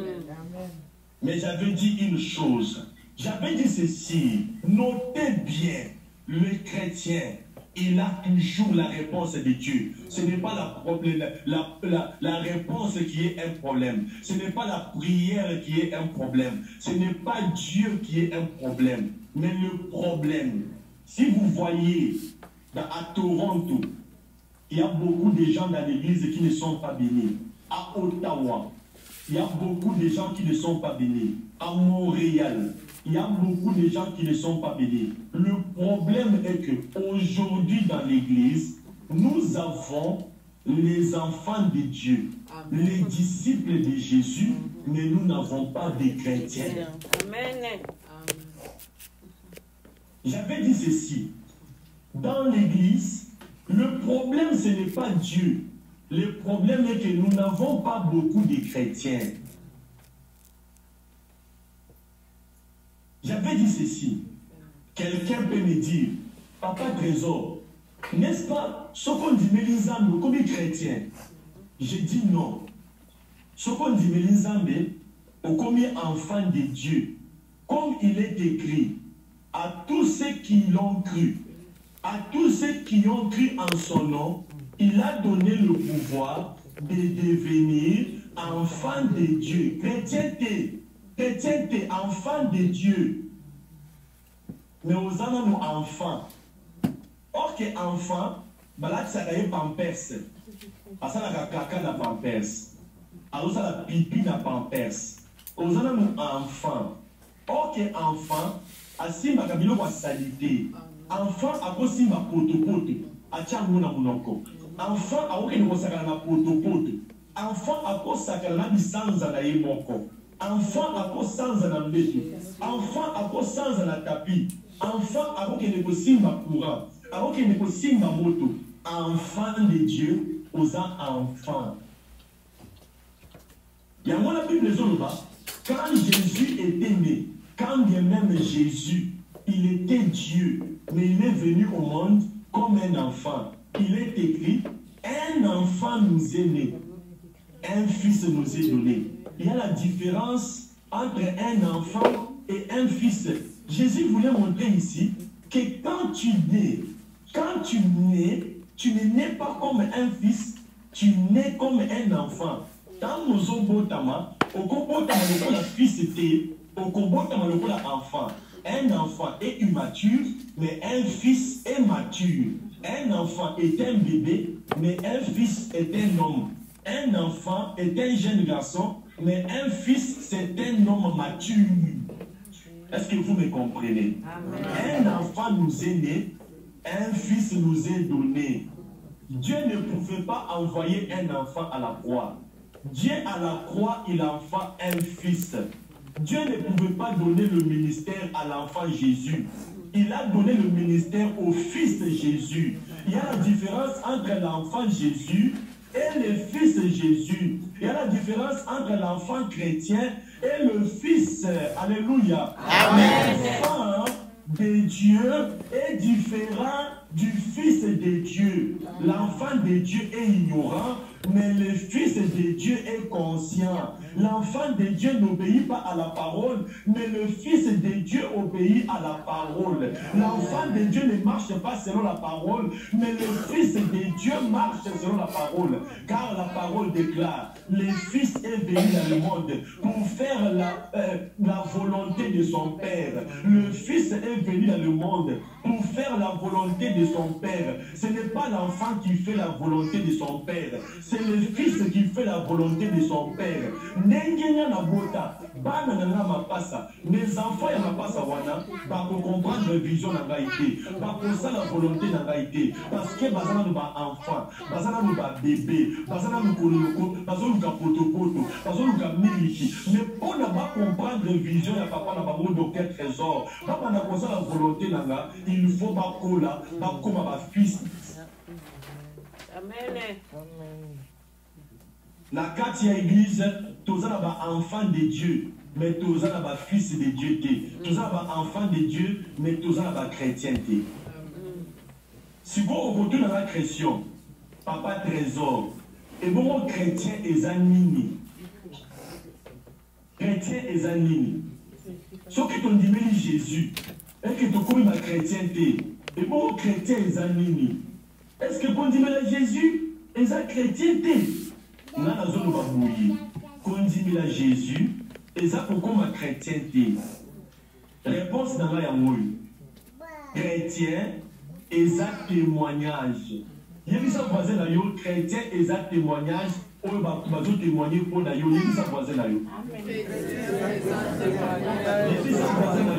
Mais j'avais dit une chose. J'avais dit ceci: notez bien, le chrétien, il a toujours la réponse de Dieu. Ce n'est pas la réponse qui est un problème. Ce n'est pas la prière qui est un problème. Ce n'est pas Dieu qui est un problème. Mais le problème, si vous voyez à Toronto, il y a beaucoup de gens dans l'église qui ne sont pas bénis. À Ottawa, il y a beaucoup de gens qui ne sont pas bénis. À Montréal, il y a beaucoup de gens qui ne sont pas bénis. Le problème est que aujourd'hui dans l'église, nous avons les enfants de Dieu, les disciples de Jésus, mais nous n'avons pas de chrétiens. Amen. J'avais dit ceci: dans l'église, le problème ce n'est pas Dieu. Le problème est que nous n'avons pas beaucoup de chrétiens. J'avais dit ceci: quelqu'un peut me dire, Papa Trésor, n'est-ce pas ce qu'on dit Mélinzambe comme chrétien? J'ai dit non. Ce qu'on dit Mélinzambe comme enfant de Dieu, comme il est écrit, à tous ceux qui l'ont cru, à tous ceux qui ont cru en son nom, il a donné le pouvoir de devenir enfant de Dieu. Chrétienté, enfant de Dieu. Mais aux nos enfants. Or que enfant, balak ça gagne pampers. Asa la kaka na pampers. Alors ça la pipi na pampers. Aux nos enfants. Or que enfant, asimba kabilo kwa salité. Enfant akosimba poto. Achangu na munoko. Enfant akoke ni kosakala na poto. Enfant akosakala na bisanza na ye moko. Enfant akosanza na mbeto. Enfant akosanza na tapi. Enfant akoke ni kosimba courant. Akoke ni kosimba moto. Enfant de Dieu aux enfants. Yango la Bible zoloba, quand Jésus était né, quand bien même Jésus, il était Dieu, mais il est venu au monde comme un enfant. Il est écrit, un enfant nous est né, un fils nous est donné. Il y a la différence entre un enfant et un fils. Jésus voulait montrer ici que quand tu ne nais pas comme un fils, tu nais comme un enfant. Tant nous avons botama, au comportement le fils était, au comportement le enfant. Un enfant est immature, mais un fils est mature. Un enfant est un bébé, mais un fils est un homme. Un enfant est un jeune garçon, mais un fils c'est un homme mature. Est-ce que vous me comprenez? Amen. Un enfant nous est né, un fils nous est donné. Dieu ne pouvait pas envoyer un enfant à la croix. Dieu à la croix, il envoie un fils. Dieu ne pouvait pas donner le ministère à l'enfant Jésus. Il a donné le ministère au fils de Jésus. Il y a la différence entre l'enfant Jésus et le fils de Jésus. Il y a la différence entre l'enfant chrétien et le fils. Alléluia. Amen. L'enfant de Dieu est différent du fils de Dieu. L'enfant de Dieu est ignorant, mais le fils de Dieu est conscient. L'enfant de Dieu n'obéit pas à la parole, mais le fils de Dieu obéit à la parole. L'enfant de Dieu ne marche pas selon la parole, mais le fils de Dieu marche selon la parole. Car la parole déclare, le fils est venu dans le monde pour faire la volonté de son père. Le fils est venu dans le monde pour faire la volonté de son père. Ce n'est pas l'enfant qui fait la volonté de son père, c'est le fils qui fait la volonté de son père. N'engenya na bota, bana na mapasa, mes enfants ya mapasa wana, ba comprendre la vision na ngaité, ba penser la volonté na ngaité, parce que bazana no ba enfant, bazana no ba bébé, bazana no koloko, bazana no ka poto, bazana no ka milichi, mais pour na ba comprendre la vision ya papa na ba docteur trésor, papa na penser la volonté na nga, il faut ba kola, ba koma ba fils. Amen. La quatrième église, tous les enfants de Dieu, mais tous les fils de Dieu, tous les enfants de Dieu, mais tous les chrétiens. Si vous retournez dans la création, papa trésor, et bon chrétien et anini. Chrétien et anini. Ce qui t'ont dit Jésus, est-ce que tu connais ma chrétienté? Et bon chrétien et anini. Est-ce que vous dit Jésus, et sa chrétienté? Nous avons dit à Jésus, et ça pourquoi ma chrétienté? Réponse dans la chrétien, et ça témoignage. Il y a des voisins là, chrétien, et ça témoignage, ou va témoigner pour la yo, il y a des voisins là. Il y a des voisins là,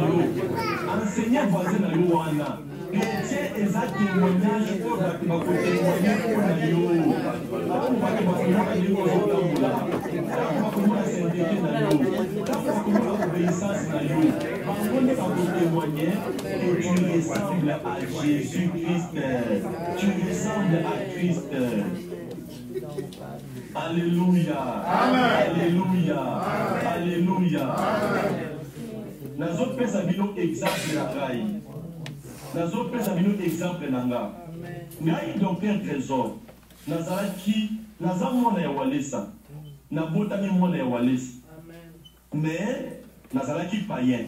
enseignant voisin là, wana. Chrétien, et ça témoignage, ou va témoigner pour la yo. Et tu ressembles à Jésus-Christ. Tu ressembles à Christ. Alléluia. Alléluia. Alléluia. Nous autres personnes exemple la raille. Nous autres personnes exemple nanga. Ngai docteur trésor. Nazaraki, nazamona ya walesa. Nabotami mona ya walesa. Mais nazaraki païen.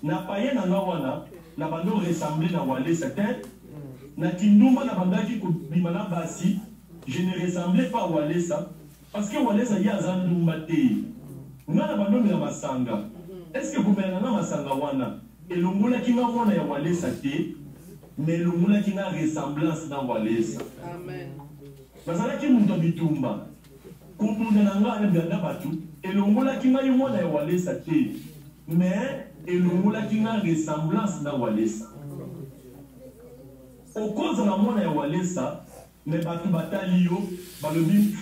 Na païen nanga wana, na bando ressembler na walesa te. Na kindumba na bandaki ko bimana basi, je ne ressemblais pas à walesa parce que walesa ya zandumba te. Ngana bando na masanga. Est-ce que vous menana na masanga wana? Et le moula ki nga mona ya walesa te, mais le moula ki nga ressemblance na walesa. Amen. Bazalaki muntu bitumba kubunda nanga na batu elongola kinga yomona ya walesa te mais elongola kinga ressemblance na walesa okoza na mona ya walesa mais batu batali yo balobi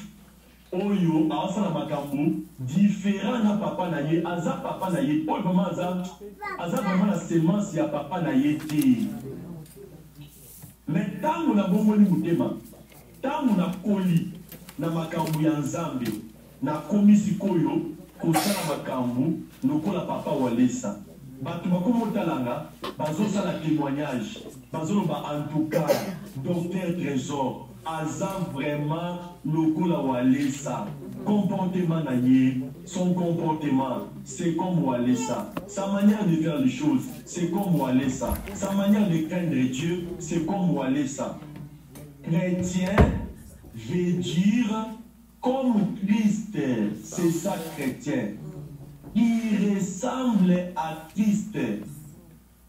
oyo awasala makambo différent na papa na ye aza papa na ye oyo vraiment aza vraiment la semence ya papa na ye te mais tango na bomoni mutema tangu na koli na makambu ya nzambe na komisi koyo kosala makambu lokola papa walesa batu bakomotalanga bazosala témoignage bazoloba en tout cas docteur trésor aza vraiment lokola walesa comportement na ye son comportement c'est comme walesa sa manière de faire les choses c'est comme walesa sa manière de craindre Dieu c'est comme walesa. Chrétien veut dire comme Christ, c'est ça chrétien. Il ressemble à Christ.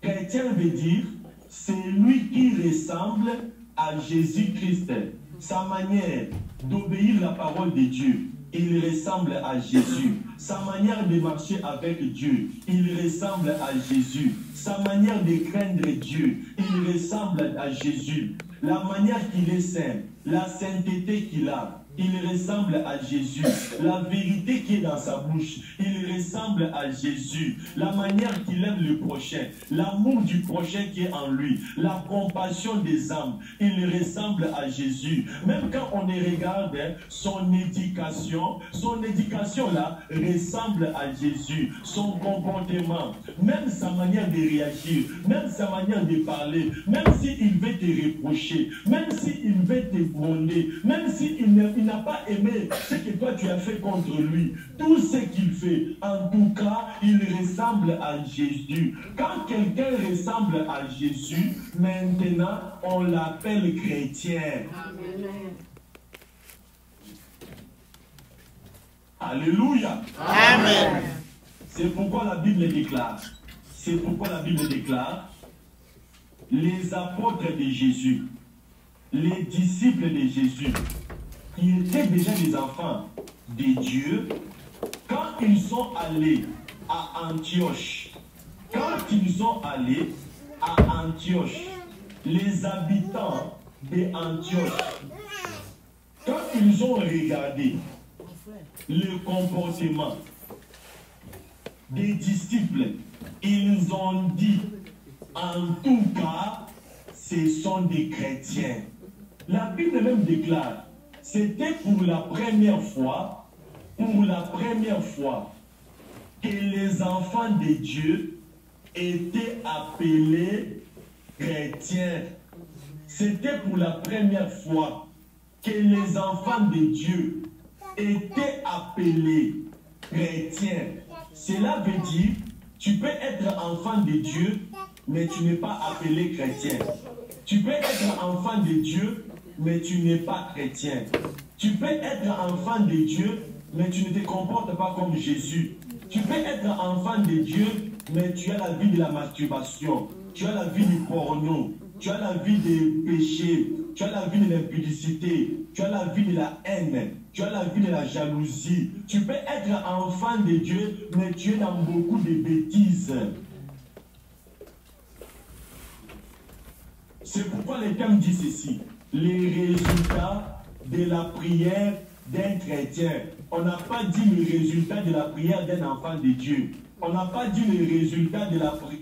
Chrétien veut dire, c'est lui qui ressemble à Jésus-Christ. Sa manière d'obéir la parole de Dieu, il ressemble à Jésus. Sa manière de marcher avec Dieu, il ressemble à Jésus. Sa manière de craindre Dieu, il ressemble à Jésus. La manière qu'il est saint, la sainteté qu'il a, il ressemble à Jésus. La vérité qui est dans sa bouche, il ressemble à Jésus. La manière qu'il aime le prochain, l'amour du prochain qui est en lui, la compassion des âmes, il ressemble à Jésus. Même quand on regarde son éducation là ressemble à Jésus. Son comportement, même sa manière de réagir, même sa manière de parler, même s'il veut te reprocher, même s'il veut te gronder, même s'il n'a pas aimé ce que toi tu as fait contre lui, tout ce qu'il fait, en tout cas, il ressemble à Jésus. Quand quelqu'un ressemble à Jésus, maintenant, on l'appelle chrétien. Amen. Alléluia. Amen. C'est pourquoi la Bible déclare. C'est pourquoi la Bible déclare les apôtres de Jésus, les disciples de Jésus, qui étaient déjà des enfants de Dieu, quand ils sont allés à Antioche, les habitants d'Antioche, quand ils ont regardé le comportement des disciples, ils ont dit, en tout cas, ce sont des chrétiens. La Bible même déclare, c'était pour la première fois que les enfants de Dieu étaient appelés chrétiens. C'était pour la première fois que les enfants de Dieu étaient appelés chrétiens. Cela veut dire, tu peux être enfant de Dieu, mais tu n'es pas appelé chrétien. Tu peux être enfant de Dieu, mais tu n'es pas chrétien. Tu peux être enfant de Dieu, mais tu ne te comportes pas comme Jésus. Tu peux être enfant de Dieu, mais tu as la vie de la masturbation, tu as la vie du porno, tu as la vie des péchés, tu as la vie de l'impudicité, tu as la vie de la haine, tu as la vie de la jalousie. Tu peux être enfant de Dieu, mais tu es dans beaucoup de bêtises. C'est pourquoi les thèmes dit ceci. Les résultats de la prière d'un chrétien. On n'a pas dit le résultat de la prière d'un enfant de Dieu. On n'a pas dit le résultat de la prière.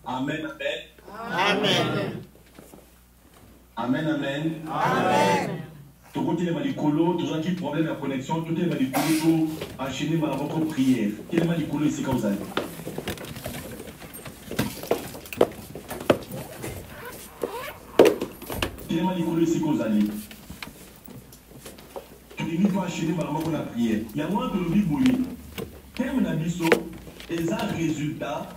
Amen, amen. Amen, amen. Amen. Tout côté les malicolo, tout ça qui problème de connexion, tout les malicolo, enchaîner ma votre prière. Quel malicolo ici quand vous allez? Tellement les couleurs, c'est qu'aux alliés. Tu dis, il faut enchaîner par la prière. Il y a moins de l'objet. Terme d'abisso est un résultat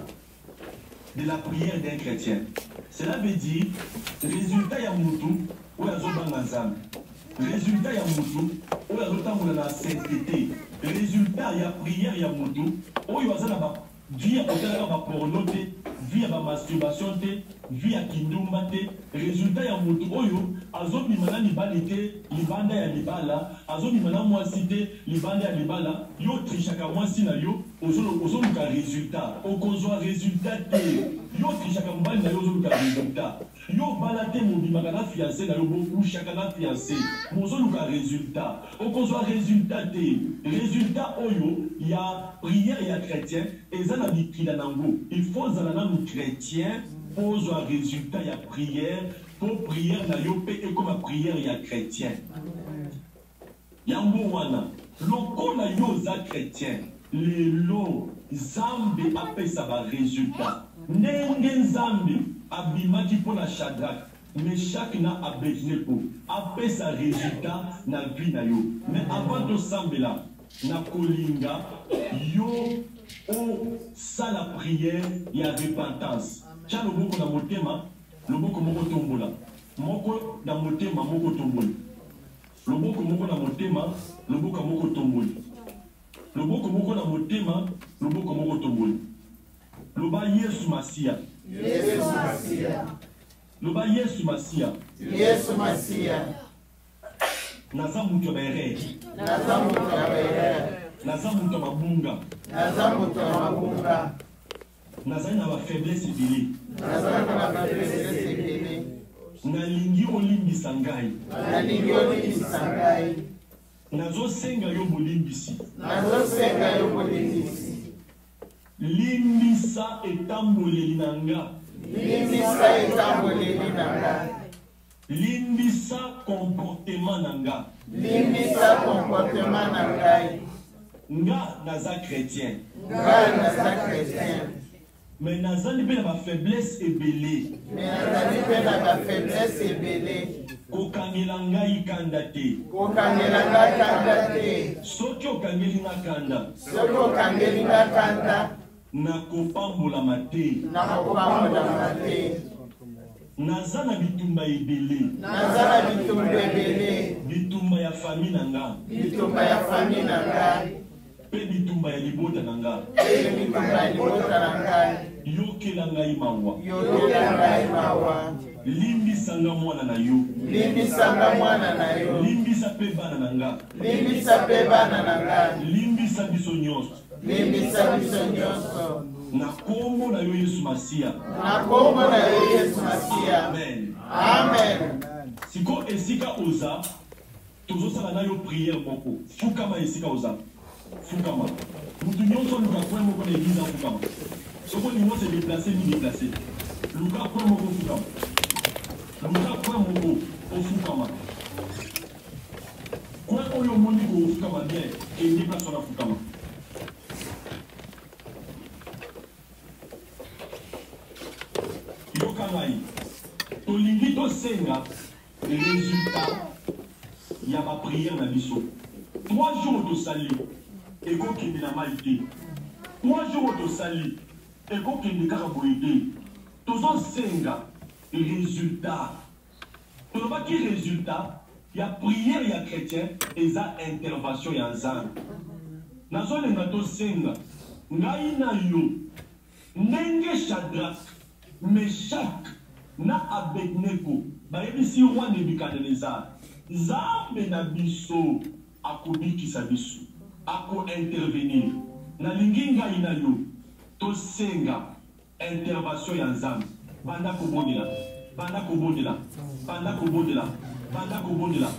de la prière d'un chrétien. Cela veut dire, résultat ya mutu ou ya zobanga nzambe. Résultat ya mutu ou ya zotambola na sainteté. Résultat ya prière ya mutu oyo azala ba vie otalaka ba porno te, vie ya ba masturbation te, vie ya kindumba te. Résultat ya mutu oyo azobima na libala te, libanda ya libala, azobima na mwasi te, libanda ya libala, yo trishaka mwasi na yo, ozoluka résultat. Okozwa résultat te. Yo trishaka mbali na yo ozoluka résultat. Yo bala te mobimaka na fiancé na yo bokushaka na fiancé. Ozoluka résultat. Okozwa résultat te. Résultat oyo ya prière ya chrétien eza na bikila nango. Il faut zala na chrétien pose un résultat ya prière pour prière na yo pe et comme prière ya chrétien. Yango wana lokola yo za chrétien lelo Zambe apesa ba résultat. Ndenge Nzambe abimaki pour la Shadrach, Meshach na Abednego apesa résultat na vie na yo. Mais avant de sambela na kolinga yo o sa la prière ya repentance. Tia loboko na motema, loboko moko tombola. Moko na motema moko tombola. Loboko moko na motema, loboko moko tombola. Loboko moko na motema, loboko moko tombola. Loba Yesu Masia. Yesu Masia. Loba Yesu Masia. Yesu Masia. Naza mutu bere. Naza mutu bere. Naza mutu mabunga. Naza mutu mabunga. Naza na ba faiblesse ebele. Naza na ba faiblesse ebele. Nalingi olimbisa ngai. Nalingi olimbisa ngai. Nazo senga yo bolimbisi. Nazo senga yo bolimbisi. Limbisa etamboleli nanga. Limbisa etamboleli nanga. Limbisa comportement nanga. Limbisa comportement nangai. Nga naza chrétien. Nga naza chrétien. Mais nazali pe na ba faiblesse ebele. Mais nazali pe na ba faiblesse ebele. Kokangela ngai kanda te. Kokangela ngai kanda te. Soki okangeli nga kanda. Soki okangeli nga kanda. Nakopambolama te. Nakopambolama te. Naza na bitumba ebele. Naza na bitumba ebele. Bitumba ya famille nanga. Bitumba ya famille nanga. Pe bitumba ya libota nanga. Pe bitumba ya libota nanga. Yokela ngai mawa. Yokela ngai mawa. Limbisa nga mwana na yo. Limbisa nga mwana na yo. Limbisa pe bana nanga. Limbisa pe bana nanga. Limbisa biso nyonso. Limbisa biso nyonso. Na kombo na yo Yesu Masia. Na kombo na yo Yesu Masia. Amen. Amen. Siko esika oza tozosala na yo prière moko. Fukama esika oza. Fukama. Mutu nyonso luka kwe moko na église fukama. Soko ni mo se déplacer ni déplacer. Luka kwe moko fukama. Luka kwe moko ofukama. Kwe oyo moni ko fukama bien et déplacer na fukama. Yokangai. Tolingi to senga résultat ya ma prière na biso. 3 jours to sali et ko kende na maïté. 3 jours to sali et ko kende kaka boyete. Tozo senga résultat. To ba ki résultat ya prière ya chrétien et za intervention ya nzambe. Nazo lenga to senga ngai na yo ndenge Shadrach, Meshach na Abednego bayebisi roi Nebukadnezar Nzambe na biso akobikisa biso ako intervenir na lingi ngai na yo tosenga intervention ya Nzambe banda kobondela banda kobondela banda kobondela banda kobondela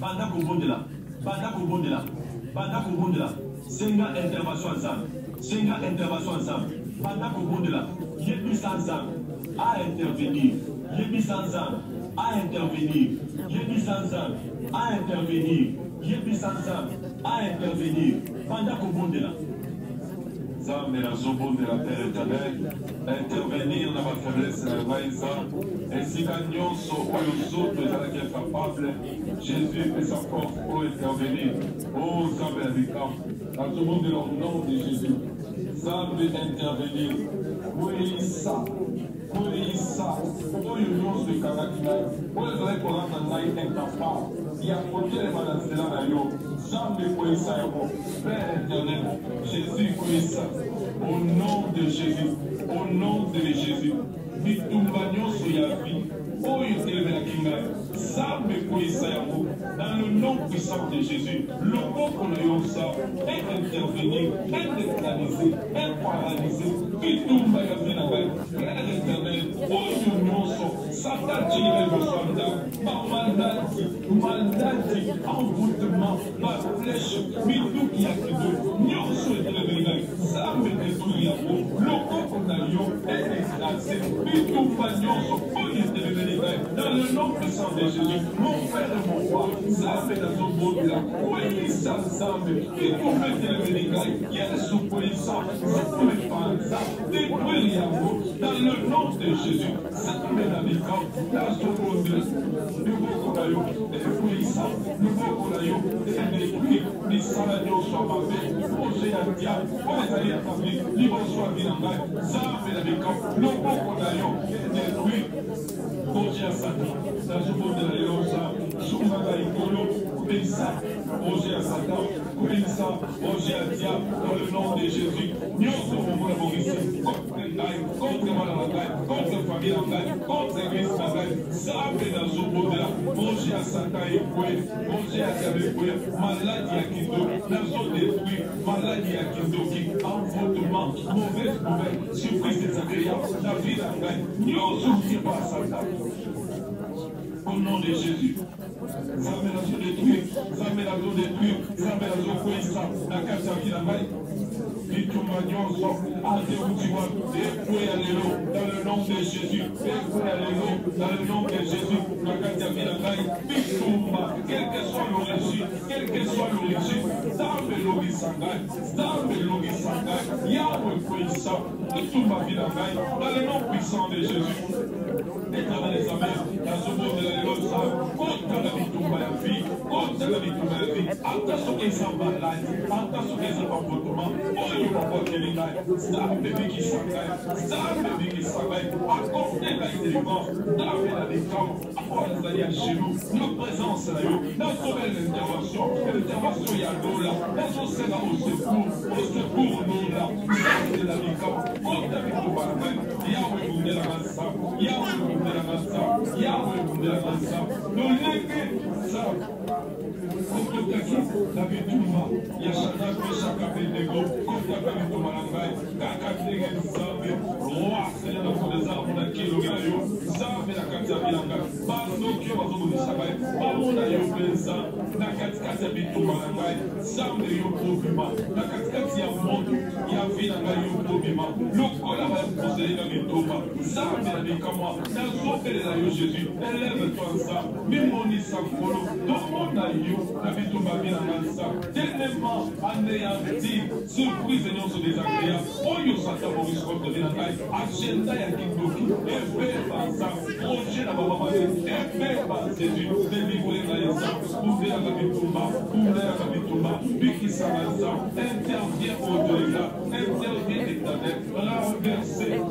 banda kobondela banda kobondela banda kobondela senga intervention ya Nzambe senga intervention ya Nzambe banda kobondela yebisa Nzambe à intervenir. Yebisa Nzambe à intervenir. Yebisa Nzambe à intervenir. Yebisa Nzambe à intervenir. Banda kobondela. Zame na zobo de la terre éternelle, intervenir dans ma faiblesse na maïsa, esika nyonso oyo zoto ezalaki incapable, Jésus et sa force pour intervenir. Oh Zame na bikam, na zobo de leur nom de Jésus, Zame intervenir. Oui ça, oyo nyonso ekangaki ngai, oyo ezalaki kolanda ngai incapable, ya kotelema na nzela na yo, Zame koyisa yango, Père éternel, Jésus koyisa, au nom de Jésus, au nom de Jésus, bitumba nyonso ya vie, oyo etelemelaki ngai, Zame koyisa yango, dans le nom puissant de Jésus, loboko na yo ça, et intervenir, et neutraliser, et paralyser, bitumba ya vie na ngai, Père éternel, oyo nyonso, Satan tire le soldat, par maladie, envoûtement, par flèche, bitumba ya kido, nyonso etelemelaki ngai, Zame détruire yango, loboko na yo, et écraser, bitumba nyonso, oyo etelemelaki ngai, dans le nom puissant de Jésus, mon Père et mon roi, Zame na zobondela, koyisa Zame, bitumba etelemelaki ngai, Yesu koyisa, Zame panza, détruire yango, dans le nom de Jésus, Zame na bikam, na zobondela, loboko na yo, koyisa, loboko na yo, détruire, misala nyonso mabe, projet ya diable, oyo ezali établi, liboso ya vie na ngai, Zame na bikam, loboko na yo, détruire, projet ya Satan, na zobondela yo za, zungaka likolo, Bénissa, projet à Satan, Bénissa, projet à diable, dans le nom de Jésus. Nous sommes pour la Mauricie, contre l'Aïe, contre Malalaï, contre famille Langaï, contre l'église Langaï, Zame dans ce monde-là, projet à Satan et Poué, projet à Diabé, maladie à Kindo, nation détruite, maladie à Kindo, qui envoûtement, mauvaise nouvelle, surprise désagréable, la vie Langaï, nous sommes pas Satan. Au nom de Jésus. Zame na zo détruire, Zame na zo détruire, Zame na zo koyisa, na kati ya kila ngai. Bitumba nyonso, ateutiwa, ekweya lelo, dans le nom de Jésus, ekweya lelo, dans le nom de Jésus, na kati ya kila ngai. Bitumba, quelle que soit l'origine, Zame lobisa ngai, Yahweh koyisa, bitumba kila ngai, dans le nom puissant de Jésus. Éternel les amers, dans ce monde de la lélosa, contre la bitumba ya vie, attention qu'ils sont malades, attention qu'ils sont en comportement, oyo bakokeli ngai, Zame biki sangai, accordez la délivrance, Zame la décamp, apporte ezali ya chez nous, notre présence là yo, nazobela l'intervention ya lola, nazosenga au secours nous là, Zame la décamp, contre bitumba na ngai, Yahweh bundela masa, Yahweh bundela masa, lolenge Zame. Kotokaki na bitumba ya Shadrach, Meshach, Abednego, kotaka bitumba na ngai, kaka ndenge Nzambe, roi Seigneur na kodeza mona kilongi na yo, Nzambe na kati ya bilanga, bandoki oyo bazobundisa ngai, bamona yo mpenza, na katikati ya bitumba na ngai, Nzambe yo kobima, na katikati ya moto ya vi na ngai yo kobima, lokola bayakoseli na bitumba, Nzambe na bikamwa, nazobelela yo Jésus, élève-toi Nzambe, mimonisa nkolo, tomona yo, la bitumba bien amansa, tellement anéanti, surprise nyonso désagréable, oyo Satan Maurice contre bien ngai, agenda ya kindoki, ebe banza, projet na baba mate, ebe Jésus, délivrer ngai ça, ouvrir la bitumba, bikisa banza, intervient au-delà, intervient éternel, renverser.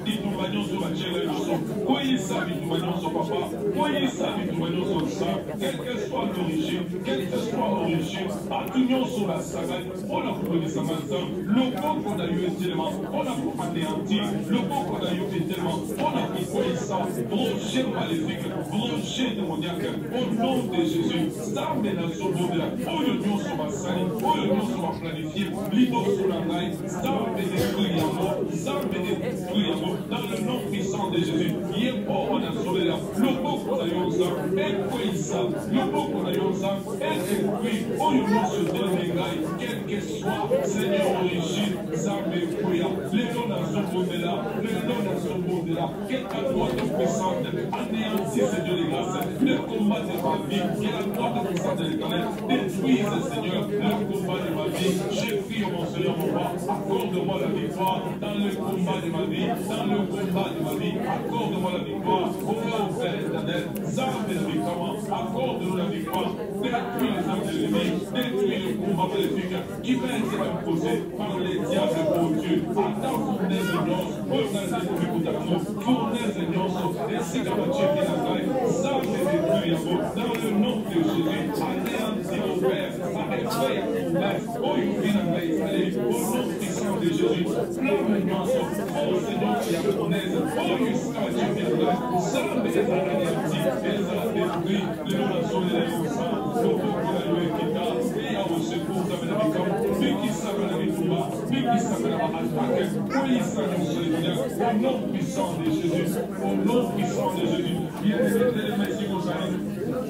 Bitumba nyonso batiela biso, koyisa bitumba nyonso papa, koyisa bitumba nyonso sa, quelle que soit l'origine, atu nyonso basagai, mpona kokonisa Nzambe, loboko na yo etelema, mpona koanéantir, loboko na yo etelema, mpona kokoyisa, projet maléfique, projet démoniaque, au nom de Jésus, Nzambe nazobondela, oyo nyonso basali, oyo nyonso baplanifie, liboso na ngai, Nzambe détruire yango, dans le nom puissant de Jésus, il est bon, on a sauvé la Ekoya, Loboko na Yosa, Ekoisa, Loboko na Yosa, Ekoui, Oyo se dénégaille, quel que soit, Seigneur origine, Zambe Ekoya, les noms dans son monde là, les noms dans son monde là, quelle droite puissante, anéantit, Seigneur les grâces, le combat de ma vie, quelle droite puissante de l'éternel, détruise, Seigneur, le combat de ma vie, j'ai pris, mon Seigneur, mon roi, accorde-moi la victoire dans le combat de ma vie, dans le combat de ma vie, accorde-moi la victoire, au Père éternel, Zambe la victoire, accorde-nous la victoire, détruis les âmes de l'ennemi, détruis le combat maléfique qui va être imposé par les diables pour Dieu. Attends, fournaise de noces, fournaise de Bikoutamo, fournaise de noces, et si comme Dieu vient à taille, ça me détruit dans le nom de Jésus, anéantis mon Père, avec toi et ton Père, oh, il vient à taille, au nom puissant de Jésus, pleure les noces, oh Seigneur qui a fournaise, oh, il sera Dieu vient à taille, ça me anéantis, et ça a détruit, le nom de son élève au sang, au nom de la loi qui t'a, et à vos secours, ça me l'a victoire, lui qui s'appelle la victoire, lui qui s'appelle la attaque, oui, ça nous Seigneur, au nom puissant de Jésus, au nom puissant de Jésus, bien aimé, merci aux amis,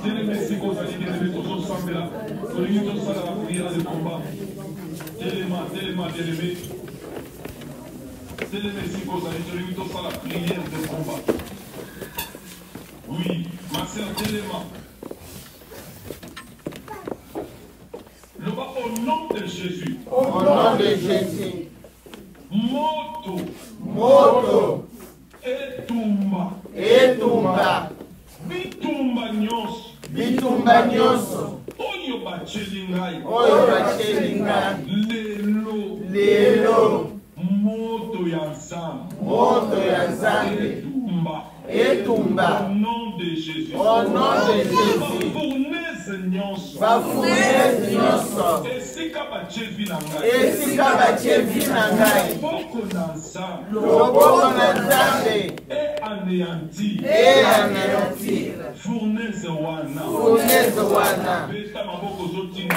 bien aimé, merci aux amis, bien aimé, tous ensemble là, pour lui tous à la prière de combat, tellement, bien aimé, merci aux amis, pour lui tous à la prière de combat. Oui, ma sœur, tellement. Le bas au nom de Jésus. Au nom de Jésus. Moto. Moto. Etumba. Etumba. Bitumba nyonso. Bitumba nyonso. Oyo bacheli ngai. Oyo bacheli ngai. Lelo. Lelo. Moto ya Nzambe. Moto ya Nzambe. Etumba. Etumba. Au nom de Jésus. Au nom de Jésus. Fournaise nyonso. Bafournaise nyonso. Esika bachevi na ngai. Esika bachevi na ngai. Loboko na Nzambe. Loboko na Nzambe. Anéanti. Anéanti. Fournaise wana. Fournaise wana. Beta maboko zotinga.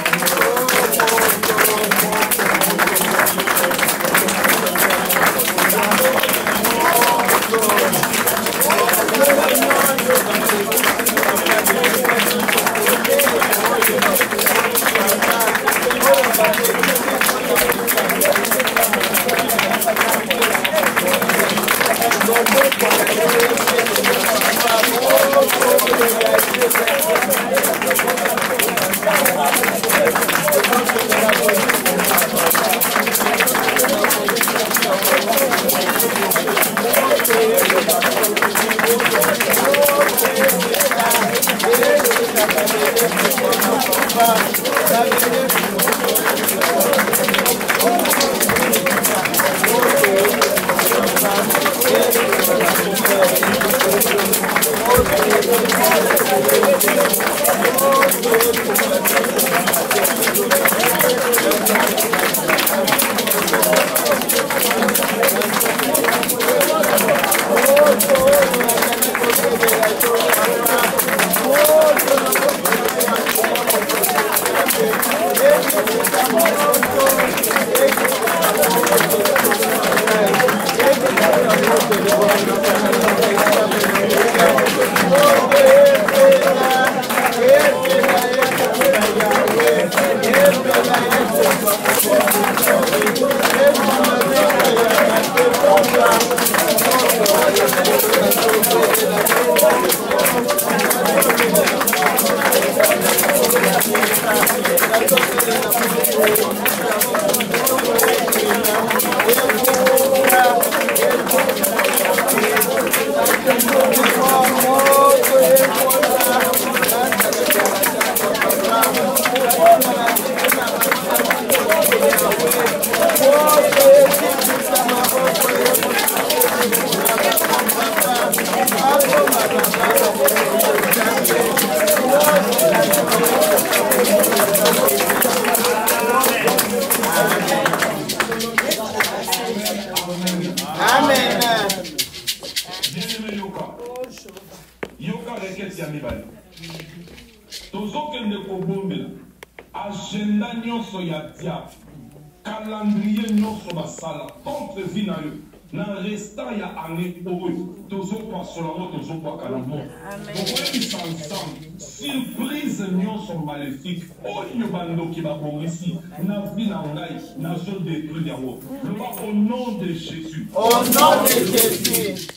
na restant ya année oyo tozopasola ngo tozobwaka na moko okoyebisa ensemble surprise nyonso maléfique oyo bandoki babongisi na vie na ngai nazodétruire yango loba au nom de Jésus. Au nom de Jésus.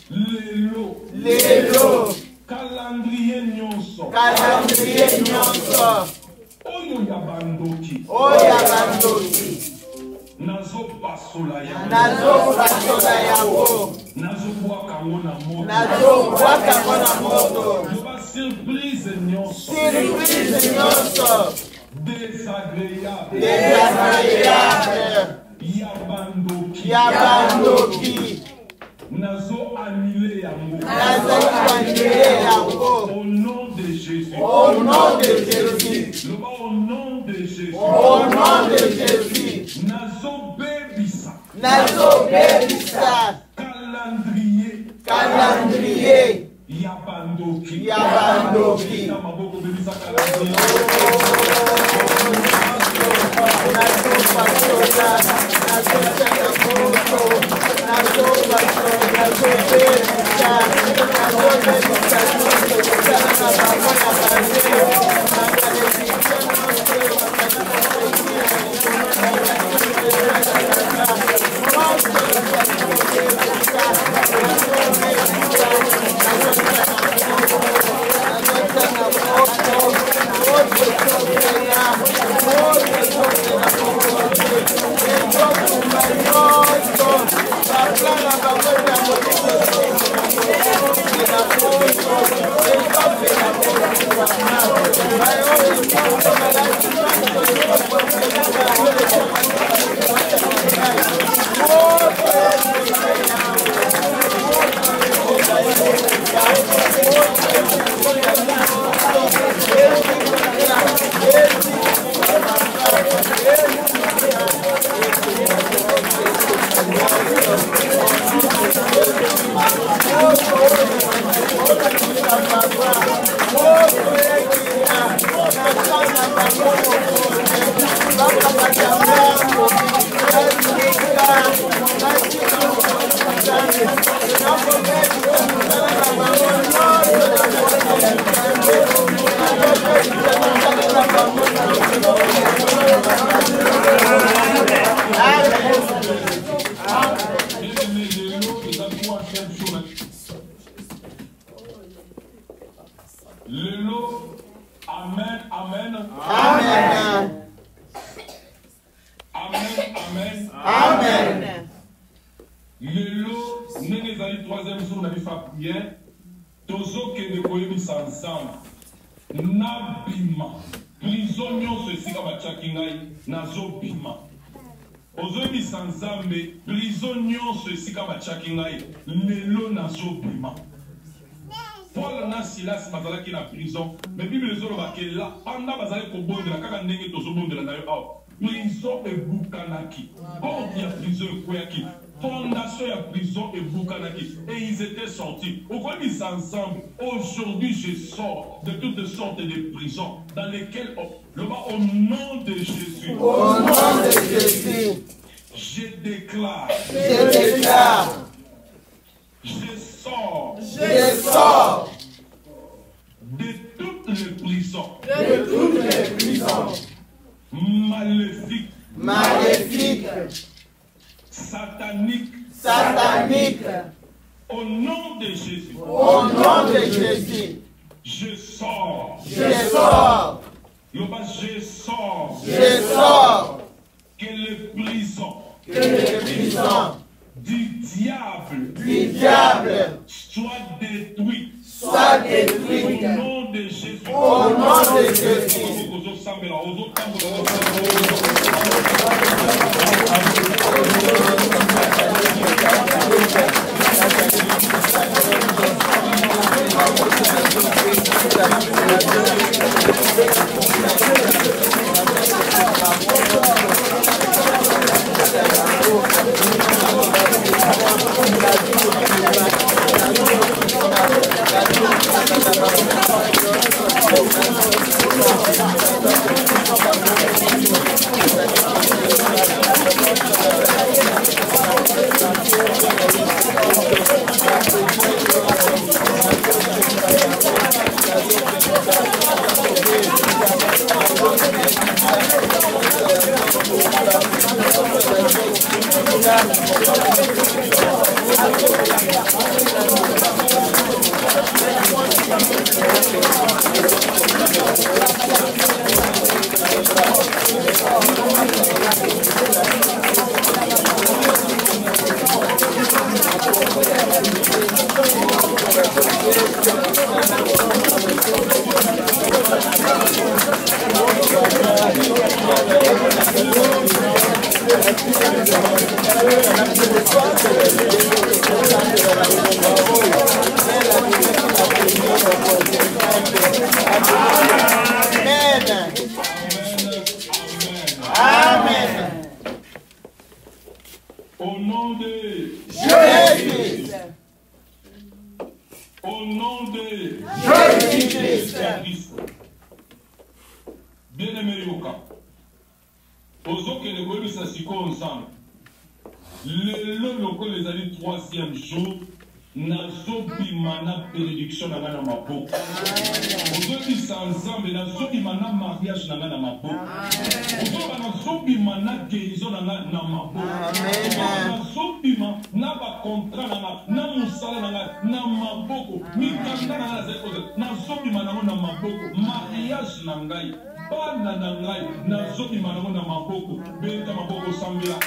Lelo calendrier nyonso oyo ya bandoki nazopasola yango nazobwaka ngo na moto loba surprise nyonso désagréable ya bandoki nazo annulé yango au nom de Jésus. Au nom de Jésus. Au nom de Jésus. Au nom de Jésus. Nazo bebisa. Calendrier. Yabandoki. Paul na Silas bazalaki na prison, mais Bible ezoloba ke là pendant bazali ko bondela kaka ndenge tozobondela na yo awa prison ebukanaki porte ya prison ekweyaki fondation ya prison ebukanaki et ils étaient sortis. Okoyebisa ensemble aujourd'hui je sors de toutes sortes de prisons dans lesquelles au nom de Jésus. Au nom de Jésus. Je déclare. Je sors de toutes les prisons. Maléfiques. Sataniques. Au nom de Jésus. Je sors. Je sors. Que les prisons. Du diable soit détruit. Au nom de Jésus. Au nom de Jésus-Christ. Bien-aimé Yoka, ozokele koyebisa sikoyo nzambe lelo lokola ezali 3e jour nazobima na bénédiction na ngai na maboko ozobisa nzambe nazobima na mariage na ngai na maboko ozoba nazobima na guérison na ngai na maboko nazobima na bacontrat na ngai na mosala na ngai na maboko mikanda na ngai nazobima nango na maboko mariage na ngai bana na ngai nazobima nango na maboko beta maboko sambela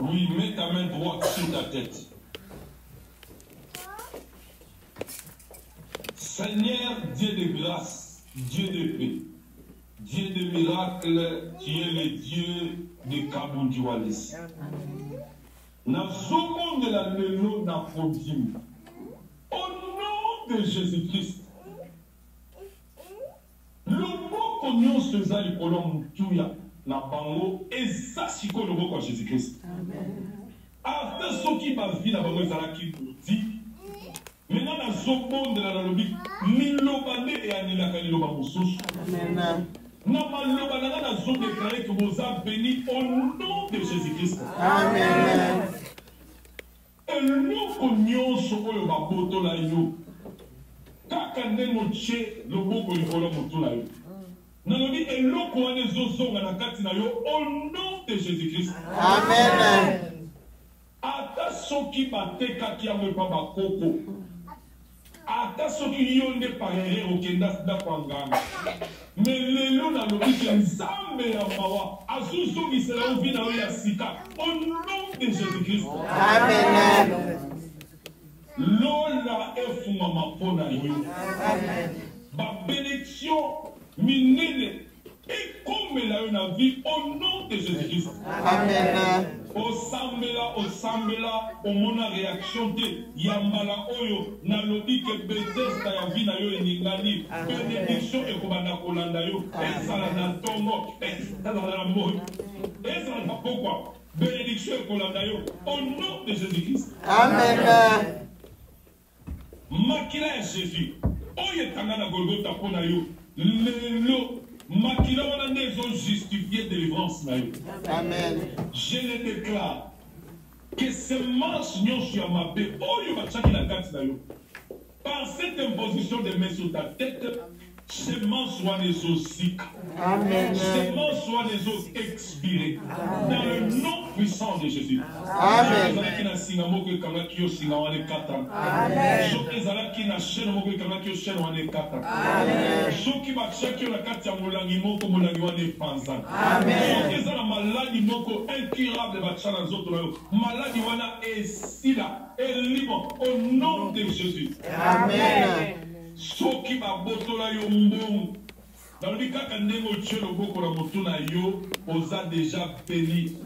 Oui, mets ta main droite sur ta tête. Seigneur, Dieu de grâce, Dieu de paix, Dieu de miracles, tu es le Dieu de Kabundiwalis. Nazomo de la lelo na prodim. Au nom de Jésus-Christ, le mot qu'on y faisait le colon tuya na bango eza siko le mot Jésus-Christ. Après ce qui va vivre na bango ezala qui dit Maintenant, la zobonde de la lobi, milobande et anilaka liloba mousous. Amen. Namaloba na zo déclaré que vous êtes bénis au nom de Jésus-Christ. Amen. Et nous nyonso oyo baboto la yo. Kaka ndenge tche loboko likolo moto na yo. Nalobi eloko wana ezozonga na kati na yo au nom de Jésus-Christ. Amen. Ata soki batekaki yango epa bakoko. Ata soki yo nde parere okenda sida kwa nganga. Mais lelo nalobi ke nzambe ya mawa azozongisela yo vi na yo ya sika au nom de Jésus-Christ. Amen. Lola efungama mpo na yo. Babénédiction minene ekomela yo na vie au nom de Jésus-Christ. Amen. Osambela omona réaction te yambala oyo nalobi ke Bethesda ya vie na yo eningani bénédiction ekobanda kolanda yo ezala na ntongo ezala na moi ezala na pokwa bénédiction ekolanda yo au nom de Jésus-Christ. Amen. Makila ya Jésus oyo etanga na Golgotha mpo na yo lelo makila wana nde ezojustifier délivrance na yo. Amen. Je le déclare que semence nyonso ya mabe oyo batiaki na kati na yo par cette imposition de main sur ta tête semence wana ezosika. Amen. Semence wana ezo-expire dans le nom puissant de Jésus. Amen. Ezalaki na singa moko ekangaki yo singa wana ekata. Soki ezalaki na chaîne moko ekangaki yo chaîne wana ekata. Soki batiaki yo na kati ya molangi moko molangi wana epanzana. Soki eza na maladi moko incurable batia na nzoto na yo maladi wana esila elibo au nom de Jésus. Amen. Soki babotola yo mbongo nalobi kaka ndenge otie loboko na motu na yo oza déjà béni.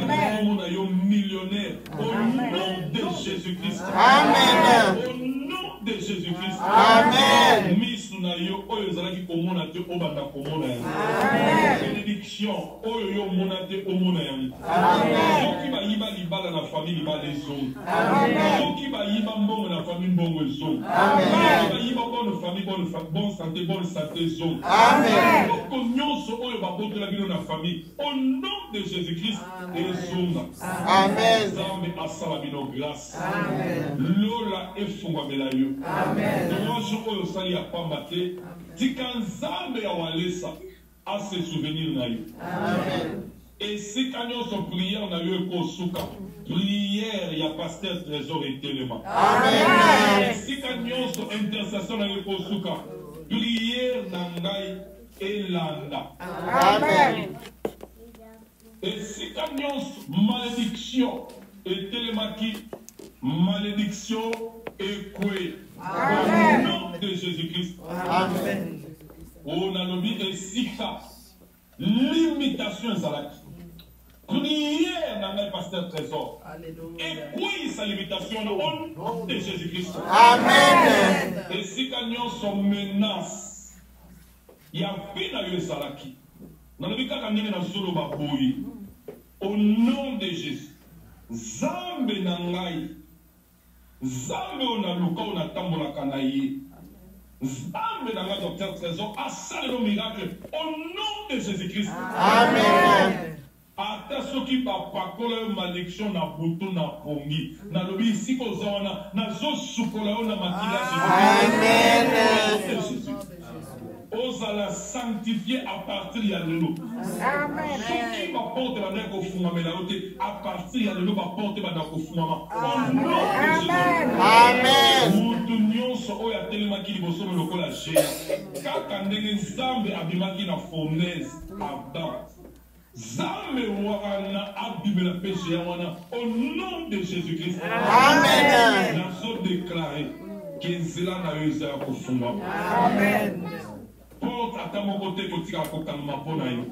Ndenge na yo millionnaire au nom de Jésus-Christ. Amen. Au nom de Jésus-Christ. Amen. Misu na yo oyo ezalaki komona te obanda komona yango. Bénédiction oyo yo omona te omona yango. Soki bayiba libala na famille libala ezonga. Soki bayiba mbongo na famille mbongo ezonga. Soki bayiba bonne famille bonne santé ezonga. Amen. Oko nyonso oyo babotela bino na famille au nom de Jésus-Christ ezonga. Amen. Nzambe asala bino grâce. Lola efungwamela yo. Dommage oyo osali ya pamba te tika nzambe ya walesa ase souvenir na yo. Esika nyonso prière na yo ekosuka prière ya pasteur Trésor etelema. Esika nyonso intercession na yo ekosuka prière na ngai elanda. Esika nyonso malédiction etelemaki malédiction ekwe au nom de Jésus-Christ. Amen. On a nommé esika limitation ezalaki prière na ngai pasteur Trésor ekwe sa limitation au nom de Jésus-Christ. Amen. Esika nyonso menace ya vie na yo ezalaki nalobi kaka ndenge nazoloba boye au nom de Jésus. Zambe na ngai Zambe oyo naluka oyo natambolaka na ye Zambe na ngai docteur Trésor asalelo miracle au nom de Jésus-Christ. Amen. Ata soki bapakola yo malédiction na butu na pongi nalobi isika oza wana nazosukola yo na makila Jésus. Ozala sanctifié à partir ya lelo. Soki baporte banda kofungwamela yo te à partir ya lelo baporte banda kofungwama. Amen. Mutu nyonso oyo atelemaki liboso lokola géant kaka ndenge nzambe abimaki na fournaise Adam. Zambe wana abimela péché ya wana au nom de Jésus-Christ. Amen. Nazo déclaré que nzela na yo eza ya kofungwama. Amen. Porte ata moko te kotika kokangama mpo na yo.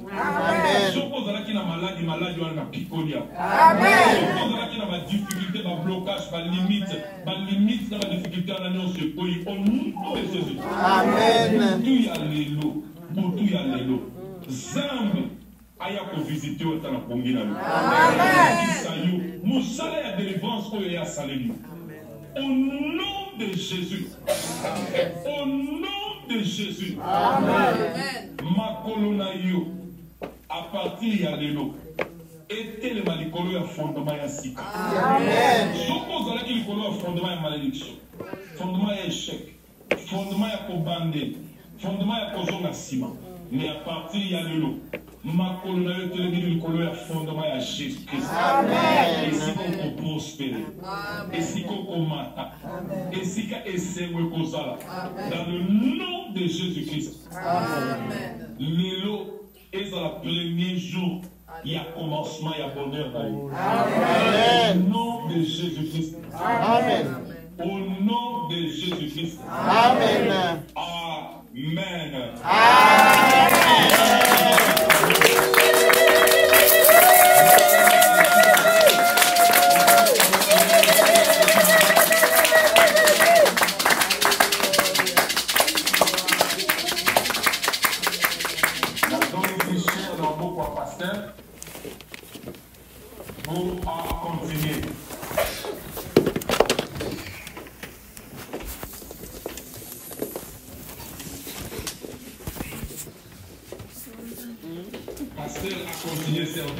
Soki ozalaki na maladi wana na pikolia. Soki ozalaki na badifficulté bablocage balimite na badifficulté wana nyonso ekoyi au nom de Jésus. Motu ya lelo Zambe aya kovisite oyo ata na pongi na yo akisa yo mosala ya délivrance oyo ya saleli au nom de Jésus. Au nom de Jésus. Amen. Makolona yo. À partir ya lelo. Etelema likolo ya fondement ya sika. Amen. Soko ozalaki likolo ya fondement ya malédiction. Fondement ya échec. Fondement ya kobande. Fondement ya kozonga nsima. Mais à partir ya lelo. Makolo na yo telemi likolo ya fondement ya Jésus Christ. Amen. Esika oko prospérer. Esika oko mata. Esika esengwe kozala. Dans le nom de Jésus Christ. Amen. Lelo est le premier jour. Il y a commencement, il y a bonheur dans lui. Amen. Au nom de Jésus-Christ. Amen. Au nom de Jésus-Christ. Amen. Amen. Pour continuer. Pasteur a continué servir.